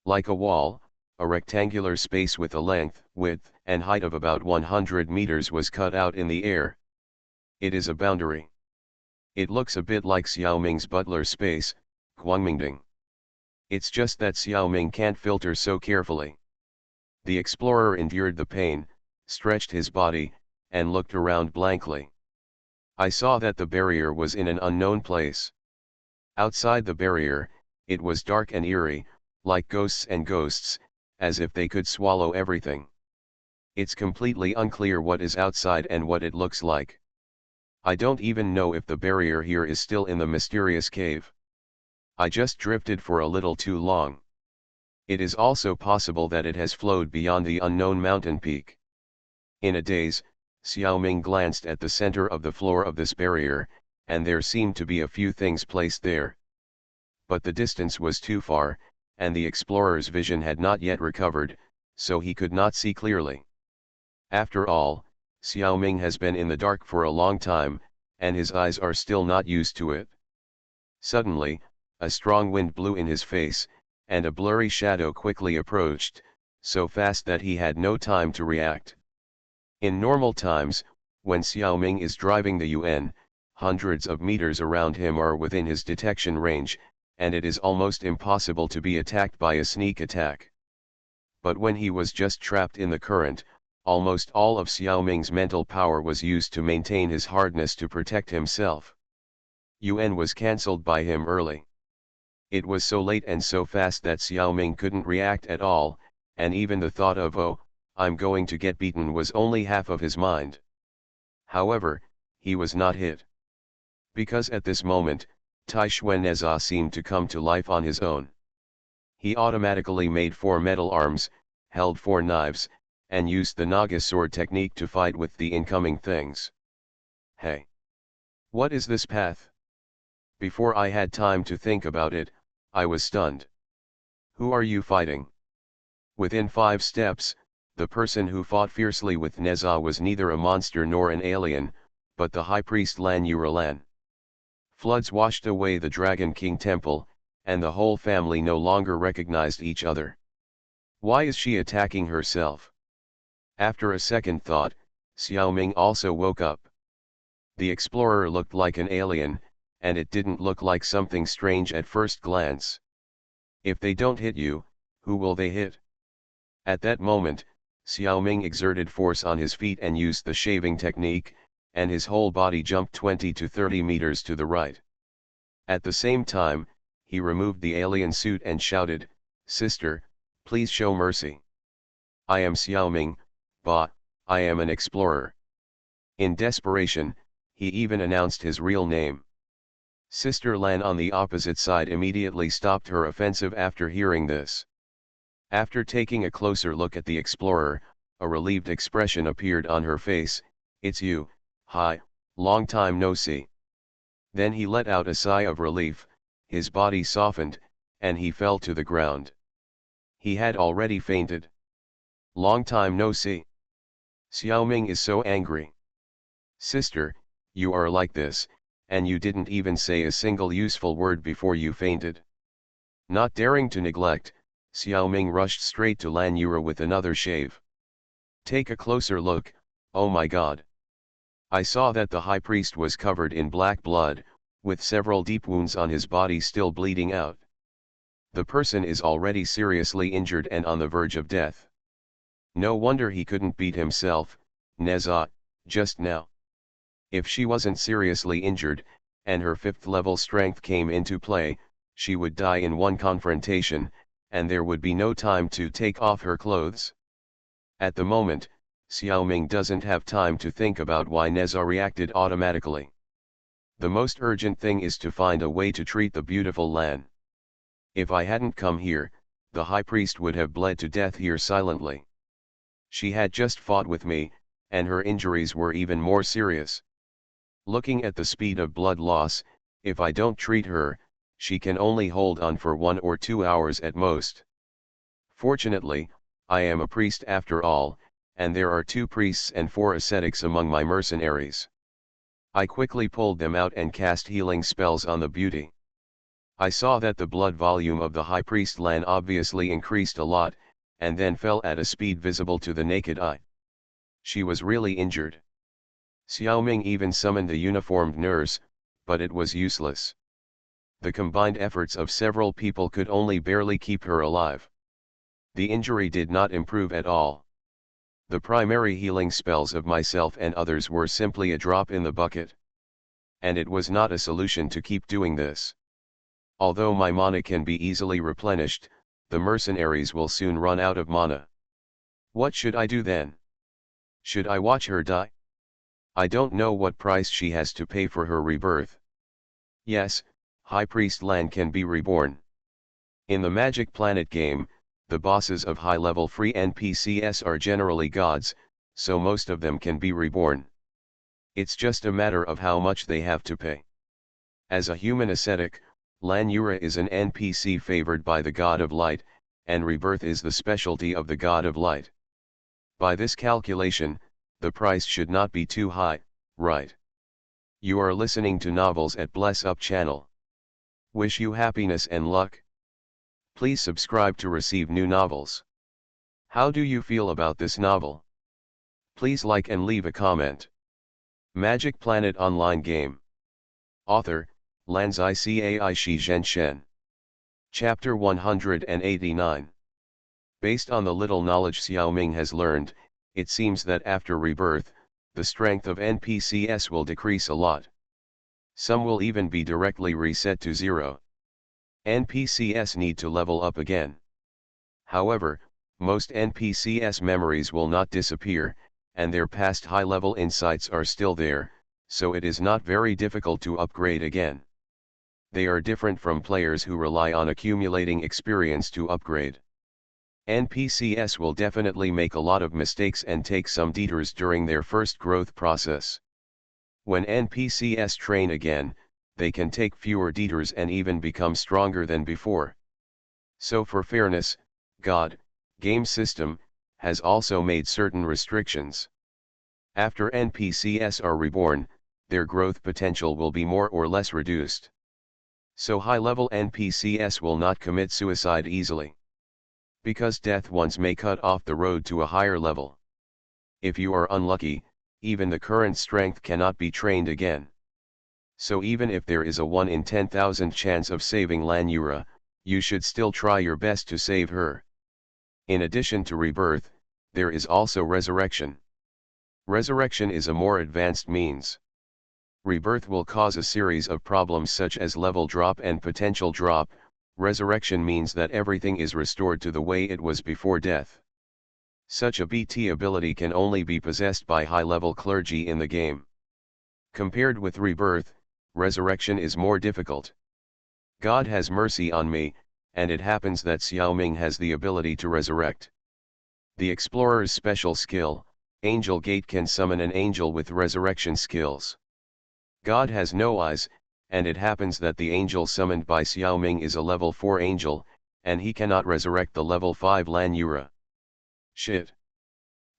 Like a wall, a rectangular space with a length, width, and height of about 100 meters was cut out in the air. It is a boundary. It looks a bit like Xiaoming's butler space, Guangmingding. It's just that Xiaoming can't filter so carefully. The explorer endured the pain, stretched his body, and looked around blankly. I saw that the barrier was in an unknown place. Outside the barrier, it was dark and eerie, like ghosts and ghosts, as if they could swallow everything. It's completely unclear what is outside and what it looks like. I don't even know if the barrier here is still in the mysterious cave. I just drifted for a little too long. It is also possible that it has flowed beyond the unknown mountain peak. In a daze, Xiaoming glanced at the center of the floor of this barrier, and there seemed to be a few things placed there. But the distance was too far, and the explorer's vision had not yet recovered, so he could not see clearly. After all, Xiaoming has been in the dark for a long time, and his eyes are still not used to it. Suddenly, a strong wind blew in his face, and a blurry shadow quickly approached, so fast that he had no time to react. In normal times, when Xiaoming is driving the Yuan, hundreds of meters around him are within his detection range, and it is almost impossible to be attacked by a sneak attack. But when he was just trapped in the current, almost all of Xiaoming's mental power was used to maintain his hardness to protect himself. Yuan was cancelled by him early. It was so late and so fast that Xiaoming couldn't react at all, and even the thought of "oh, I'm going to get beaten" was only half of his mind. However, he was not hit. Because at this moment, Taishuaneza seemed to come to life on his own. He automatically made 4 metal arms, held 4 knives, and used the Naga sword technique to fight with the incoming things. Hey! What is this path? Before I had time to think about it, I was stunned. Who are you fighting? Within 5 steps, the person who fought fiercely with Neza was neither a monster nor an alien, but the high priest Lan Yuralan. Floods washed away the Dragon King temple, and the whole family no longer recognized each other. Why is she attacking herself? After a second thought, Xiaoming also woke up. The explorer looked like an alien, and it didn't look like something strange at first glance. If they don't hit you, who will they hit? At that moment, Xiaoming exerted force on his feet and used the shaving technique, and his whole body jumped 20 to 30 meters to the right. At the same time, he removed the alien suit and shouted, "Sister, please show mercy. I am Xiaoming, I am an explorer." In desperation, he even announced his real name. Sister Lan on the opposite side immediately stopped her offensive after hearing this. After taking a closer look at the explorer, a relieved expression appeared on her face. "It's you, hi, long time no see." Then he let out a sigh of relief, his body softened, and he fell to the ground. He had already fainted. Long time no see. Xiaoming is so angry. "Sister, you are like this, and you didn't even say a single useful word before you fainted." Not daring to neglect, Xiaoming rushed straight to Lan Yura with another shave. "Take a closer look, oh my god." I saw that the high priest was covered in black blood, with several deep wounds on his body still bleeding out. The person is already seriously injured and on the verge of death. No wonder he couldn't beat himself, Neza, just now. If she wasn't seriously injured, and her 5th level strength came into play, she would die in one confrontation, and there would be no time to take off her clothes. At the moment, Xiaoming doesn't have time to think about why Neza reacted automatically. The most urgent thing is to find a way to treat the beautiful Lan. If I hadn't come here, the high priest would have bled to death here silently. She had just fought with me, and her injuries were even more serious. Looking at the speed of blood loss, if I don't treat her, she can only hold on for 1 or 2 hours at most. Fortunately, I am a priest after all, and there are 2 priests and 4 ascetics among my mercenaries. I quickly pulled them out and cast healing spells on the beauty. I saw that the blood volume of the high priest Lan obviously increased a lot, and then fell at a speed visible to the naked eye. She was really injured. Xiaoming even summoned a uniformed nurse, but it was useless. The combined efforts of several people could only barely keep her alive. The injury did not improve at all. The primary healing spells of myself and others were simply a drop in the bucket. And it was not a solution to keep doing this. Although my mana can be easily replenished, the mercenaries will soon run out of mana. What should I do then? Should I watch her die? I don't know what price she has to pay for her rebirth. Yes, High Priest Lan can be reborn. In the Magic Planet game, the bosses of high-level free NPCs are generally gods, so most of them can be reborn. It's just a matter of how much they have to pay. As a human ascetic, Lan Yura is an NPC favored by the God of Light, and rebirth is the specialty of the God of Light. By this calculation, the price should not be too high, right? You are listening to Novels at Bless Up channel. Wish you happiness and luck. Please subscribe to receive new novels. How do you feel about this novel? Please like and leave a comment. Magic Planet Online Game. Author, Lanzai Cai Shi Zhen Shen. Chapter 189. Based on the little knowledge Xiaoming has learned, it seems that after rebirth, the strength of NPCs will decrease a lot. Some will even be directly reset to 0. NPCs need to level up again. However, most NPCs memories will not disappear, and their past high-level insights are still there, so it is not very difficult to upgrade again. They are different from players who rely on accumulating experience to upgrade. NPCs will definitely make a lot of mistakes and take some detours during their first growth process. When NPCs train again, they can take fewer detours and even become stronger than before. So for fairness, God, game system, has also made certain restrictions. After NPCs are reborn, their growth potential will be more or less reduced. So high-level NPCs will not commit suicide easily. Because death once may cut off the road to a higher level. If you are unlucky, even the current strength cannot be trained again. So even if there is a 1 in 10,000 chance of saving Lan Yura, you should still try your best to save her. In addition to rebirth, there is also resurrection. Resurrection is a more advanced means. Rebirth will cause a series of problems such as level drop and potential drop. Resurrection means that everything is restored to the way it was before death. Such a BT ability can only be possessed by high-level clergy in the game. Compared with rebirth, resurrection is more difficult. God has mercy on me, and it happens that Xiaoming has the ability to resurrect. The explorer's special skill, Angel Gate, can summon an angel with resurrection skills. God has no eyes, and it happens that the angel summoned by Xiaoming is a level 4 angel, and he cannot resurrect the level 5 Lan Yura. Shit.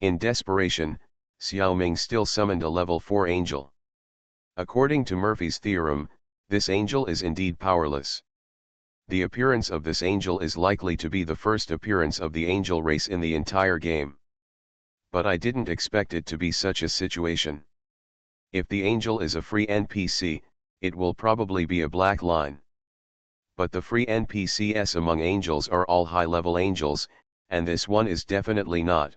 In desperation, Xiaoming still summoned a level 4 angel. According to Murphy's theorem, this angel is indeed powerless. The appearance of this angel is likely to be the first appearance of the angel race in the entire game. But I didn't expect it to be such a situation. If the angel is a free NPC, it will probably be a black line. But the free NPCs among angels are all high-level angels, and this one is definitely not.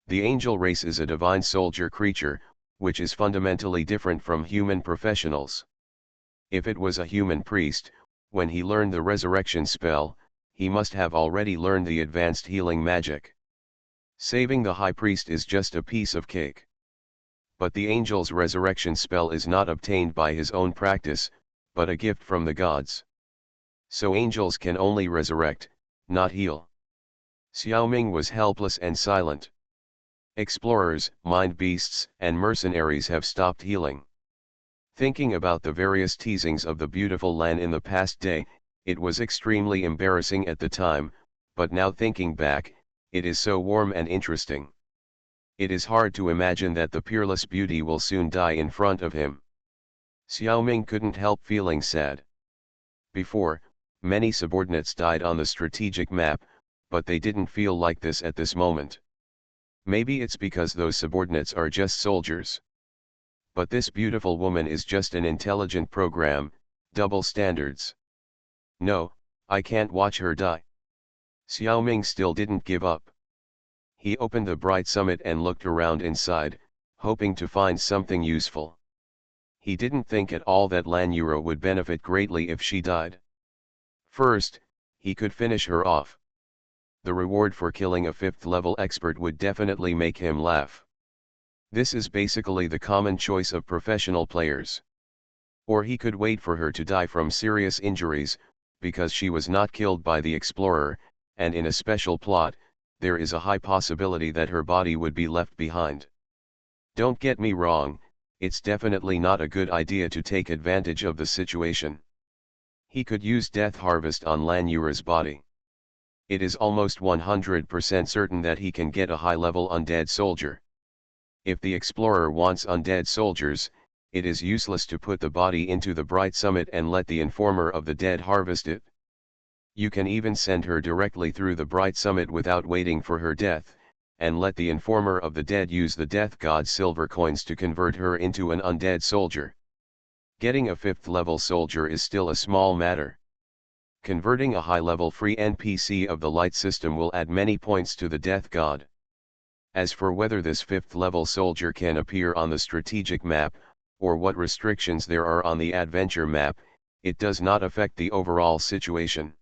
The angel race is a divine soldier creature, which is fundamentally different from human professionals. If it was a human priest, when he learned the resurrection spell, he must have already learned the advanced healing magic. Saving the high priest is just a piece of cake. But the angel's resurrection spell is not obtained by his own practice, but a gift from the gods. So angels can only resurrect, not heal. Xiaoming was helpless and silent. Explorers, mind beasts, and mercenaries have stopped healing. Thinking about the various teasings of the beautiful Lan in the past day, it was extremely embarrassing at the time, but now thinking back, it is so warm and interesting. It is hard to imagine that the peerless beauty will soon die in front of him. Xiaoming couldn't help feeling sad. Before, many subordinates died on the strategic map, but they didn't feel like this at this moment. Maybe it's because those subordinates are just soldiers. But this beautiful woman is just an intelligent program, double standards. No, I can't watch her die. Xiaoming still didn't give up. He opened the bright summit and looked around inside, hoping to find something useful. He didn't think at all that Lan Yura would benefit greatly if she died. First, he could finish her off. The reward for killing a 5th level expert would definitely make him laugh. This is basically the common choice of professional players. Or he could wait for her to die from serious injuries, because she was not killed by the explorer, and in a special plot, there is a high possibility that her body would be left behind. Don't get me wrong, it's definitely not a good idea to take advantage of the situation. He could use Death Harvest on Lan Yura's body. It is almost 100% certain that he can get a high-level undead soldier. If the explorer wants undead soldiers, it is useless to put the body into the bright summit and let the informer of the dead harvest it. You can even send her directly through the bright summit without waiting for her death, and let the informer of the dead use the death god's silver coins to convert her into an undead soldier. Getting a 5th level soldier is still a small matter. Converting a high-level free NPC of the light system will add many points to the death god. As for whether this 5th level soldier can appear on the strategic map, or what restrictions there are on the adventure map, it does not affect the overall situation.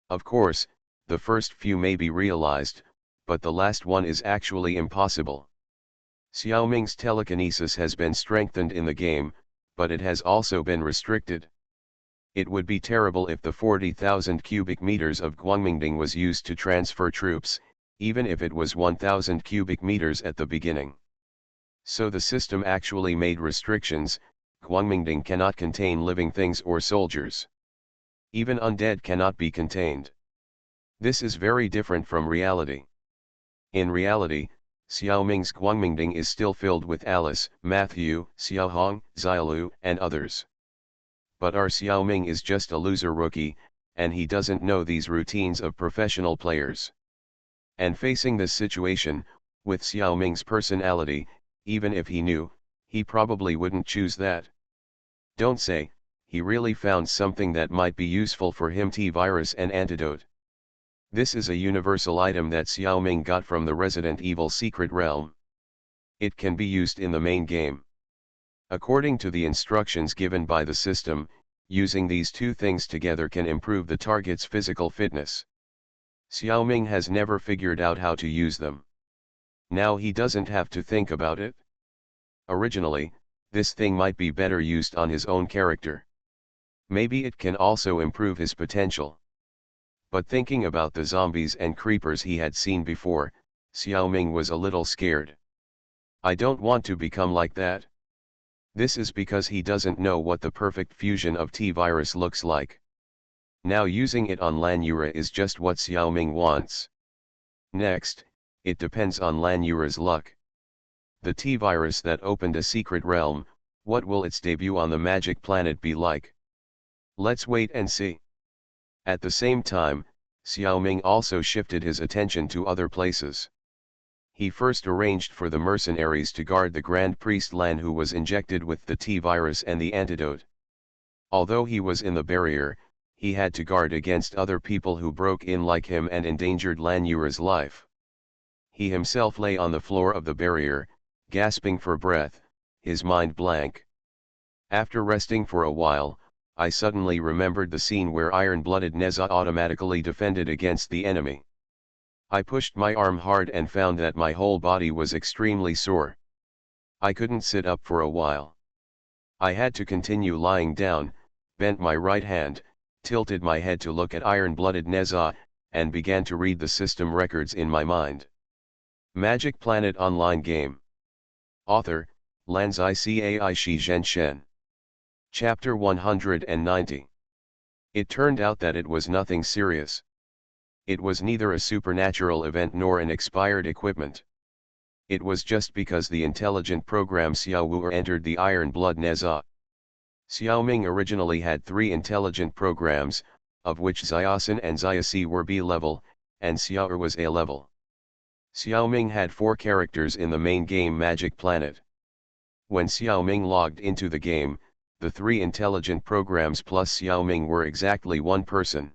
Of course, the first few may be realized, but the last one is actually impossible. Xiaoming's telekinesis has been strengthened in the game, but it has also been restricted. It would be terrible if the 40,000 cubic meters of Guangmingding was used to transfer troops, even if it was 1,000 cubic meters at the beginning. So the system actually made restrictions. Guangmingding cannot contain living things or soldiers. Even undead cannot be contained. This is very different from reality. In reality, Xiaoming's Guangmingding is still filled with Alice, Matthew, Xiaohong, Xiaolu, and others. But our Xiaoming is just a loser rookie, and he doesn't know these routines of professional players. And facing this situation, with Xiaoming's personality, even if he knew, he probably wouldn't choose that. Don't say, he really found something that might be useful for him: T-virus and antidote. This is a universal item that Xiaoming got from the Resident Evil Secret Realm. It can be used in the main game. According to the instructions given by the system, using these two things together can improve the target's physical fitness. Xiaoming has never figured out how to use them. Now he doesn't have to think about it. Originally, this thing might be better used on his own character. Maybe it can also improve his potential. But thinking about the zombies and creepers he had seen before, Xiaoming was a little scared. I don't want to become like that. This is because he doesn't know what the perfect fusion of T-virus looks like. Now using it on Lan Yura is just what Xiaoming wants. Next, it depends on Lan Yura's luck. The T-virus that opened a secret realm, what will its debut on the magic planet be like? Let's wait and see. At the same time, Xiaoming also shifted his attention to other places. He first arranged for the mercenaries to guard the Grand Priest Lan, who was injected with the T-virus and the antidote. Although he was in the barrier, he had to guard against other people who broke in like him and endangered Lan Yura's life. He himself lay on the floor of the barrier, gasping for breath, his mind blank. After resting for a while, I suddenly remembered the scene where iron-blooded Neza automatically defended against the enemy. I pushed my arm hard and found that my whole body was extremely sore. I couldn't sit up for a while. I had to continue lying down, bent my right hand, tilted my head to look at iron-blooded Neza, and began to read the system records in my mind. Magic Planet Online Game. Author, Lanzai Cai Shi Zhen Shen. Chapter 190. It turned out that it was nothing serious. It was neither a supernatural event nor an expired equipment. It was just because the intelligent program Xiao Wu entered the Iron Blood Neza. Xiao Ming originally had 3 intelligent programs, of which Xiaosan and Xiaosi were B level, and Xiao Er was A level. Xiao Ming had 4 characters in the main game Magic Planet. When Xiao Ming logged into the game, the 3 intelligent programs plus Xiao Ming were exactly one person.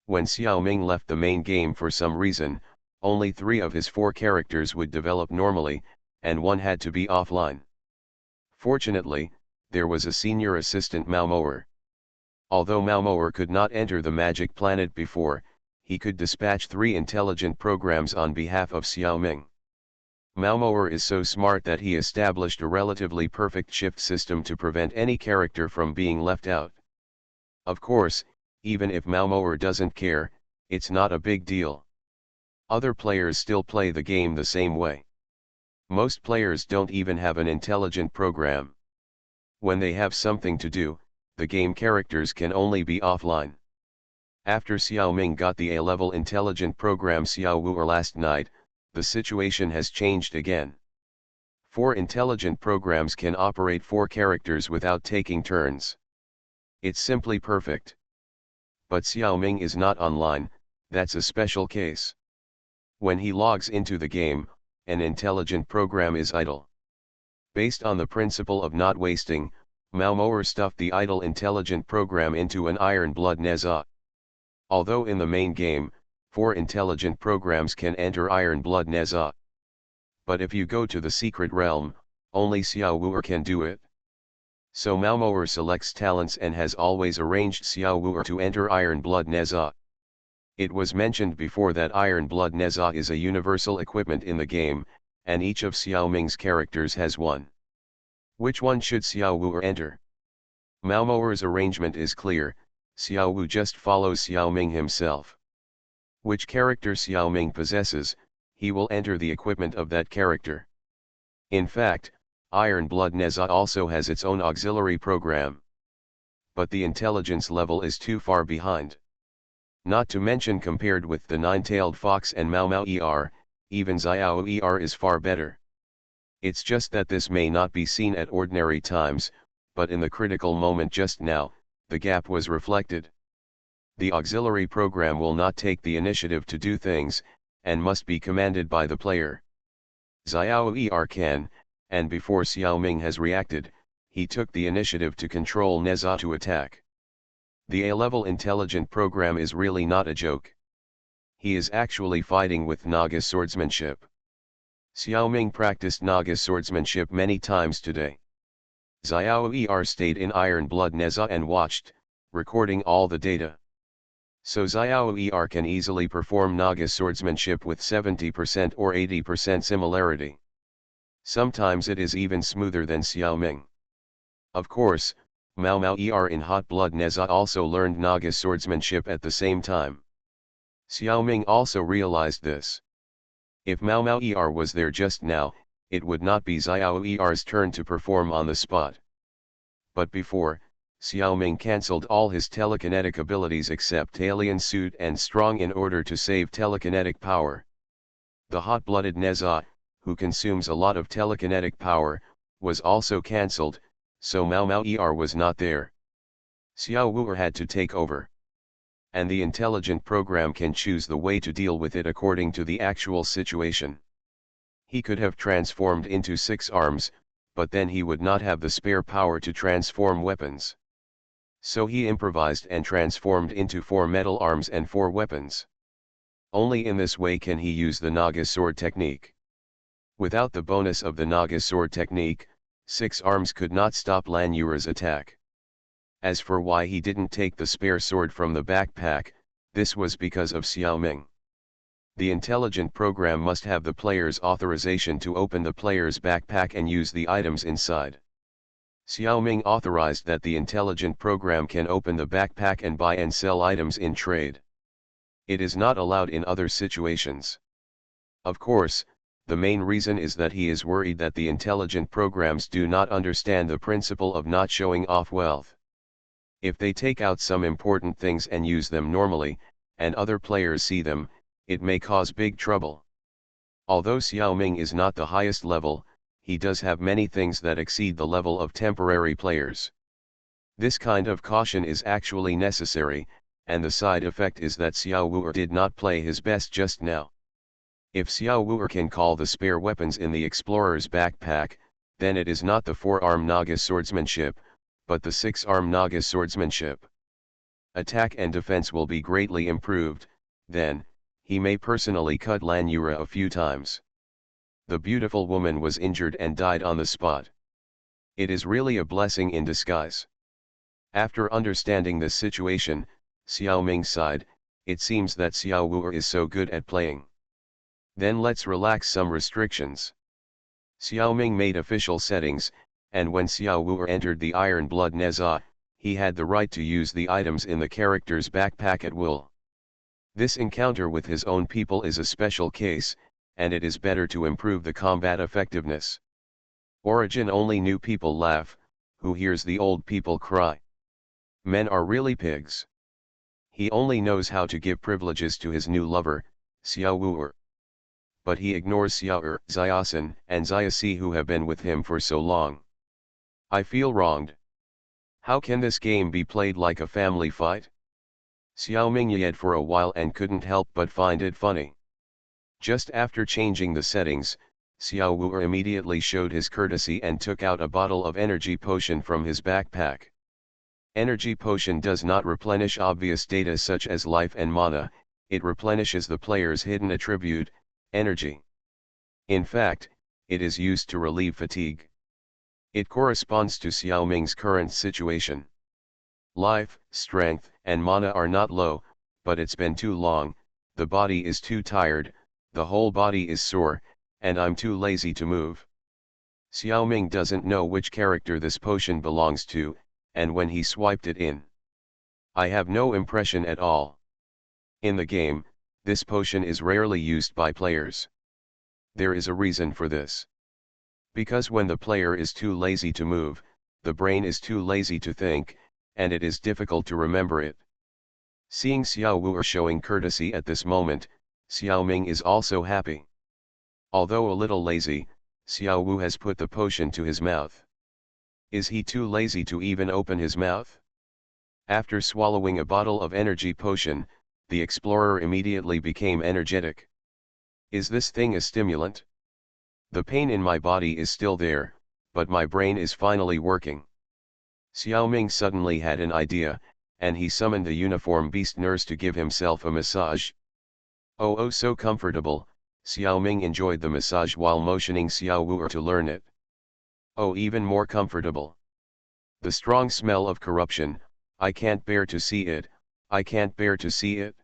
When Xiao Ming left the main game for some reason, only 3 of his 4 characters would develop normally, and one had to be offline. Fortunately, there was a senior assistant Malmoer. Although Malmoer could not enter the Magic Planet before, he could dispatch 3 intelligent programs on behalf of Xiao Ming. Malmoer is so smart that he established a relatively perfect shift system to prevent any character from being left out. Of course, even if Malmoer doesn't care, it's not a big deal. Other players still play the game the same way. Most players don't even have an intelligent program. When they have something to do, the game characters can only be offline. After Xiao Ming got the A-level intelligent program Xiao Wu last night, the situation has changed again. 4 intelligent programs can operate 4 characters without taking turns. It's simply perfect. But Xiao Ming is not online, that's a special case. When he logs into the game, an intelligent program is idle. Based on the principle of not wasting, Malmoer stuffed the idle intelligent program into an Iron Blood Neza. Although in the main game, 4 intelligent programs can enter Iron Blood Neza. But if you go to the secret realm, only Xiao Wu can do it. So Malmoer selects talents and has always arranged Xiao Wu to enter Iron Blood Neza. It was mentioned before that Iron Blood Neza is a universal equipment in the game, and each of Xiao Ming's characters has one. Which one should Xiao Wu enter? Malmoer's arrangement is clear, Xiao Wu just follows Xiao Ming himself. Which character Xiao Ming possesses, he will enter the equipment of that character. In fact, Iron Blood Neza also has its own auxiliary program. But the intelligence level is too far behind. Not to mention compared with the Nine-Tailed Fox and Mao Mao ER, even Xiao ER is far better. It's just that this may not be seen at ordinary times, but in the critical moment just now, the gap was reflected. The auxiliary program will not take the initiative to do things, and must be commanded by the player. Xiao ER can, and before Xiao Ming has reacted, he took the initiative to control Neza to attack. The A-level intelligent program is really not a joke. He is actually fighting with Naga swordsmanship. Xiao Ming practiced Naga swordsmanship many times today. Xiao ER stayed in Iron Blood Neza and watched, recording all the data. So Xiao ER can easily perform Naga swordsmanship with 70% or 80% similarity. Sometimes it is even smoother than Xiao Ming. Of course, Mao Mao ER in Hot Blood Neza also learned Naga swordsmanship at the same time. Xiao Ming also realized this. If Mao Mao ER was there just now, it would not be Xiao ER's turn to perform on the spot. But before, Xiao Ming cancelled all his telekinetic abilities except Alien Suit and Strong in order to save telekinetic power. The hot-blooded Neza, who consumes a lot of telekinetic power, was also cancelled, so Mao Mao ER was not there. Xiao Wu had to take over. And the intelligent program can choose the way to deal with it according to the actual situation. He could have transformed into 6 arms, but then he would not have the spare power to transform weapons. So he improvised and transformed into 4 metal arms and 4 weapons. Only in this way can he use the Naga sword technique. Without the bonus of the Naga sword technique, 6 arms could not stop Lan Yure's attack. As for why he didn't take the spare sword from the backpack, this was because of Xiao Ming. The intelligent program must have the player's authorization to open the player's backpack and use the items inside. Xiao Ming authorized that the intelligent program can open the backpack and buy and sell items in trade. It is not allowed in other situations. Of course, the main reason is that he is worried that the intelligent programs do not understand the principle of not showing off wealth. If they take out some important things and use them normally, and other players see them, it may cause big trouble. Although Xiao Ming is not the highest level, he does have many things that exceed the level of temporary players. This kind of caution is actually necessary, and the side effect is that Xiao Wu'er did not play his best just now. If Xiao Wu'er can call the spare weapons in the explorer's backpack, then it is not the 4-arm Naga swordsmanship, but the 6-arm Naga swordsmanship. Attack and defense will be greatly improved, then, he may personally cut Lan Yura a few times. The beautiful woman was injured and died on the spot. It is really a blessing in disguise. After understanding this situation, Xiao Ming sighed, it seems that Xiao Wu'er is so good at playing. Then let's relax some restrictions. Xiao Ming made official settings, and when Xiao Wu'er entered the Iron Blood Neza, he had the right to use the items in the character's backpack at will. This encounter with his own people is a special case, and it is better to improve the combat effectiveness. Origin only new people laugh, who hears the old people cry. Men are really pigs. He only knows how to give privileges to his new lover, Xiao Wu'er. But he ignores Xiao Xiaosan and Xiaosi who have been with him for so long. I feel wronged. How can this game be played like a family fight? Xiao Ming yelled for a while and couldn't help but find it funny. Just after changing the settings, Xiao Wu'er immediately showed his courtesy and took out a bottle of energy potion from his backpack. Energy potion does not replenish obvious data such as life and mana, it replenishes the player's hidden attribute, energy. In fact, it is used to relieve fatigue. It corresponds to Xiao Ming's current situation. Life, strength, and mana are not low, but it's been too long, the body is too tired, the whole body is sore, and I'm too lazy to move. Xiao Ming doesn't know which character this potion belongs to, and when he swiped it in, I have no impression at all. In the game, this potion is rarely used by players. There is a reason for this. Because when the player is too lazy to move, the brain is too lazy to think, and it is difficult to remember it. Seeing Xiao Wu'er showing courtesy at this moment, Xiao Ming is also happy. Although a little lazy, Xiao Wu has put the potion to his mouth. Is he too lazy to even open his mouth? After swallowing a bottle of energy potion, the explorer immediately became energetic. Is this thing a stimulant? The pain in my body is still there, but my brain is finally working. Xiao Ming suddenly had an idea, and he summoned the uniform beast nurse to give himself a massage. Oh so comfortable, Xiao Ming enjoyed the massage while motioning Xiao Wu'er to learn it. Oh, even more comfortable. The strong smell of corruption, I can't bear to see it, I can't bear to see it.